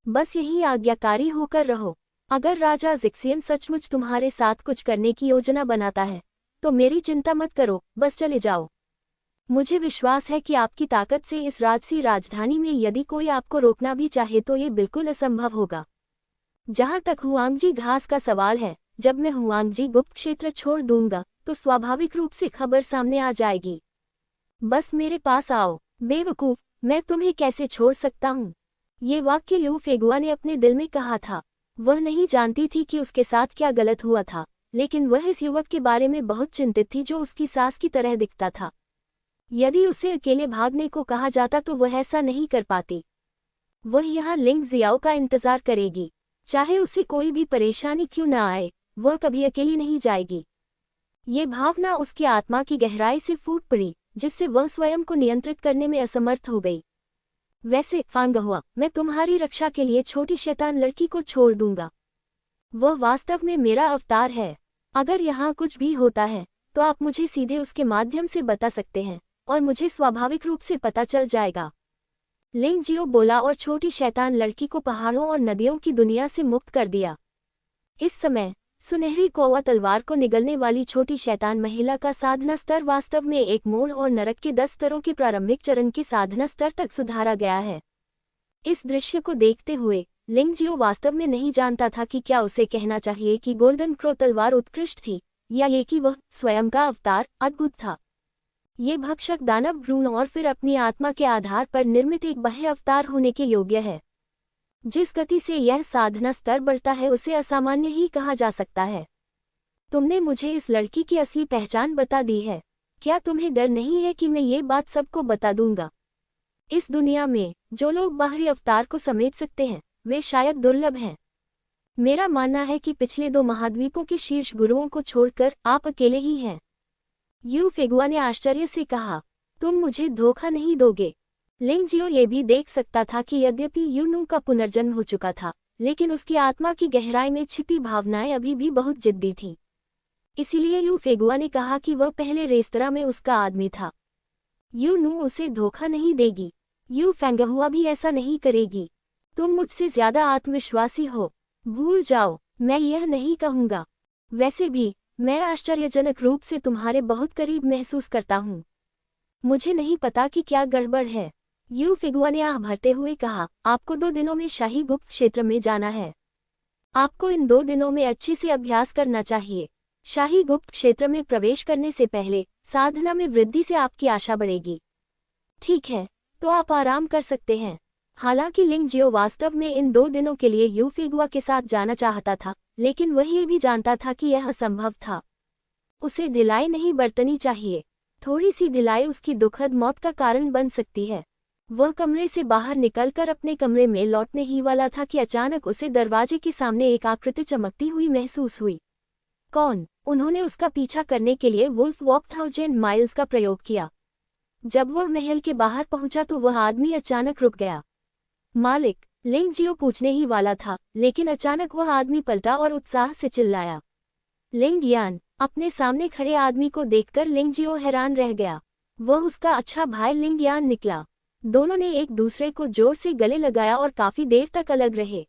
बस यही आज्ञाकारी होकर रहो। अगर राजा जिक्सियन सचमुच तुम्हारे साथ कुछ करने की योजना बनाता है तो मेरी चिंता मत करो, बस चले जाओ। मुझे विश्वास है कि आपकी ताकत से इस राजसी राजधानी में यदि कोई आपको रोकना भी चाहे तो ये बिल्कुल असंभव होगा। जहां तक हुआंगजी घास का सवाल है, जब मैं हुआंगजी गुप्त क्षेत्र छोड़ दूंगा तो स्वाभाविक रूप से खबर सामने आ जाएगी। बस मेरे पास आओ। बेवकूफ, मैं तुम्हें कैसे छोड़ सकता हूँ? ये वाक्य यू फेगुआ ने अपने दिल में कहा था। वह नहीं जानती थी कि उसके साथ क्या गलत हुआ था, लेकिन वह इस युवक के बारे में बहुत चिंतित थी जो उसकी सास की तरह दिखता था। यदि उसे अकेले भागने को कहा जाता तो वह ऐसा नहीं कर पाती। वह यहाँ लिंग जियाओ का इंतजार करेगी, चाहे उसे कोई भी परेशानी क्यों न आए, वह कभी अकेली नहीं जाएगी। ये भावना उसकी आत्मा की गहराई से फूट पड़ी, जिससे वह स्वयं को नियंत्रित करने में असमर्थ हो गई। वैसे फांगहुआ, मैं तुम्हारी रक्षा के लिए छोटी शैतान लड़की को छोड़ दूंगा। वह वास्तव में मेरा अवतार है। अगर यहाँ कुछ भी होता है तो आप मुझे सीधे उसके माध्यम से बता सकते हैं और मुझे स्वाभाविक रूप से पता चल जाएगा। लिंग जियो बोला और छोटी शैतान लड़की को पहाड़ों और नदियों की दुनिया से मुक्त कर दिया। इस समय सुनहरी कौवा तलवार को निगलने वाली छोटी शैतान महिला का साधना स्तर वास्तव में एक मोड़ और नरक के 10 स्तरों के प्रारंभिक चरण के साधना स्तर तक सुधारा गया है। इस दृश्य को देखते हुए लिंग जियो वास्तव में नहीं जानता था कि क्या उसे कहना चाहिए कि गोल्डन क्रो तलवार उत्कृष्ट थी या ये कि वह स्वयं का अवतार अद्भुत था। ये भक्षक दानव भ्रूण और फिर अपनी आत्मा के आधार पर निर्मित एक बाह्य अवतार होने के योग्य है। जिस गति से यह साधना स्तर बढ़ता है उसे असामान्य ही कहा जा सकता है। तुमने मुझे इस लड़की की असली पहचान बता दी है। क्या तुम्हें डर नहीं है कि मैं ये बात सबको बता दूंगा? इस दुनिया में जो लोग बाहरी अवतार को समेट सकते हैं वे शायद दुर्लभ हैं। मेरा मानना है कि पिछले 2 महाद्वीपों के शीर्ष गुरुओं को छोड़कर आप अकेले ही हैं। यू फेगुआ ने आश्चर्य से कहा, तुम मुझे धोखा नहीं दोगे? लिंग जियो ये भी देख सकता था कि यद्यपि यूनू का पुनर्जन्म हो चुका था, लेकिन उसकी आत्मा की गहराई में छिपी भावनाएं अभी भी बहुत जिद्दी थीं। इसीलिए यू फेगुआ ने कहा कि वह पहले रेस्तरां में उसका आदमी था। यू नू उसे धोखा नहीं देगी। यू फेंगहुआ भी ऐसा नहीं करेगी। तुम मुझसे ज्यादा आत्मविश्वासी हो। भूल जाओ, मैं यह नहीं कहूँगा। वैसे भी मैं आश्चर्यजनक रूप से तुम्हारे बहुत करीब महसूस करता हूँ। मुझे नहीं पता कि क्या गड़बड़ है। यू फेगुआ ने आह भरते हुए कहा, आपको 2 दिनों में शाही गुप्त क्षेत्र में जाना है। आपको इन 2 दिनों में अच्छे से अभ्यास करना चाहिए। शाही गुप्त क्षेत्र में प्रवेश करने से पहले साधना में वृद्धि से आपकी आशा बढ़ेगी। ठीक है, तो आप आराम कर सकते हैं। हालांकि लिंग जियो वास्तव में इन 2 दिनों के लिए यू फेगुआ के साथ जाना चाहता था, लेकिन वह ये भी जानता था कि यह असंभव था। उसे ढिलाई नहीं बरतनी चाहिए। थोड़ी सी ढिलाई उसकी दुखद मौत का कारण बन सकती है। वह कमरे से बाहर निकलकर अपने कमरे में लौटने ही वाला था कि अचानक उसे दरवाजे के सामने एक आकृति चमकती हुई महसूस हुई। कौन? उन्होंने उसका पीछा करने के लिए वुल्फ वॉक 1000 माइल्स का प्रयोग किया। जब वह महल के बाहर पहुंचा तो वह आदमी अचानक रुक गया। मालिक, लिंग जियो पूछने ही वाला था, लेकिन अचानक वह आदमी पलटा और उत्साह से चिल्लाया, लिंग यान। अपने सामने खड़े आदमी को देखकर लिंग जियो हैरान रह गया। वह उसका अच्छा भाई लिंग यान निकला। दोनों ने एक दूसरे को जोर से गले लगाया और काफी देर तक अलग रहे।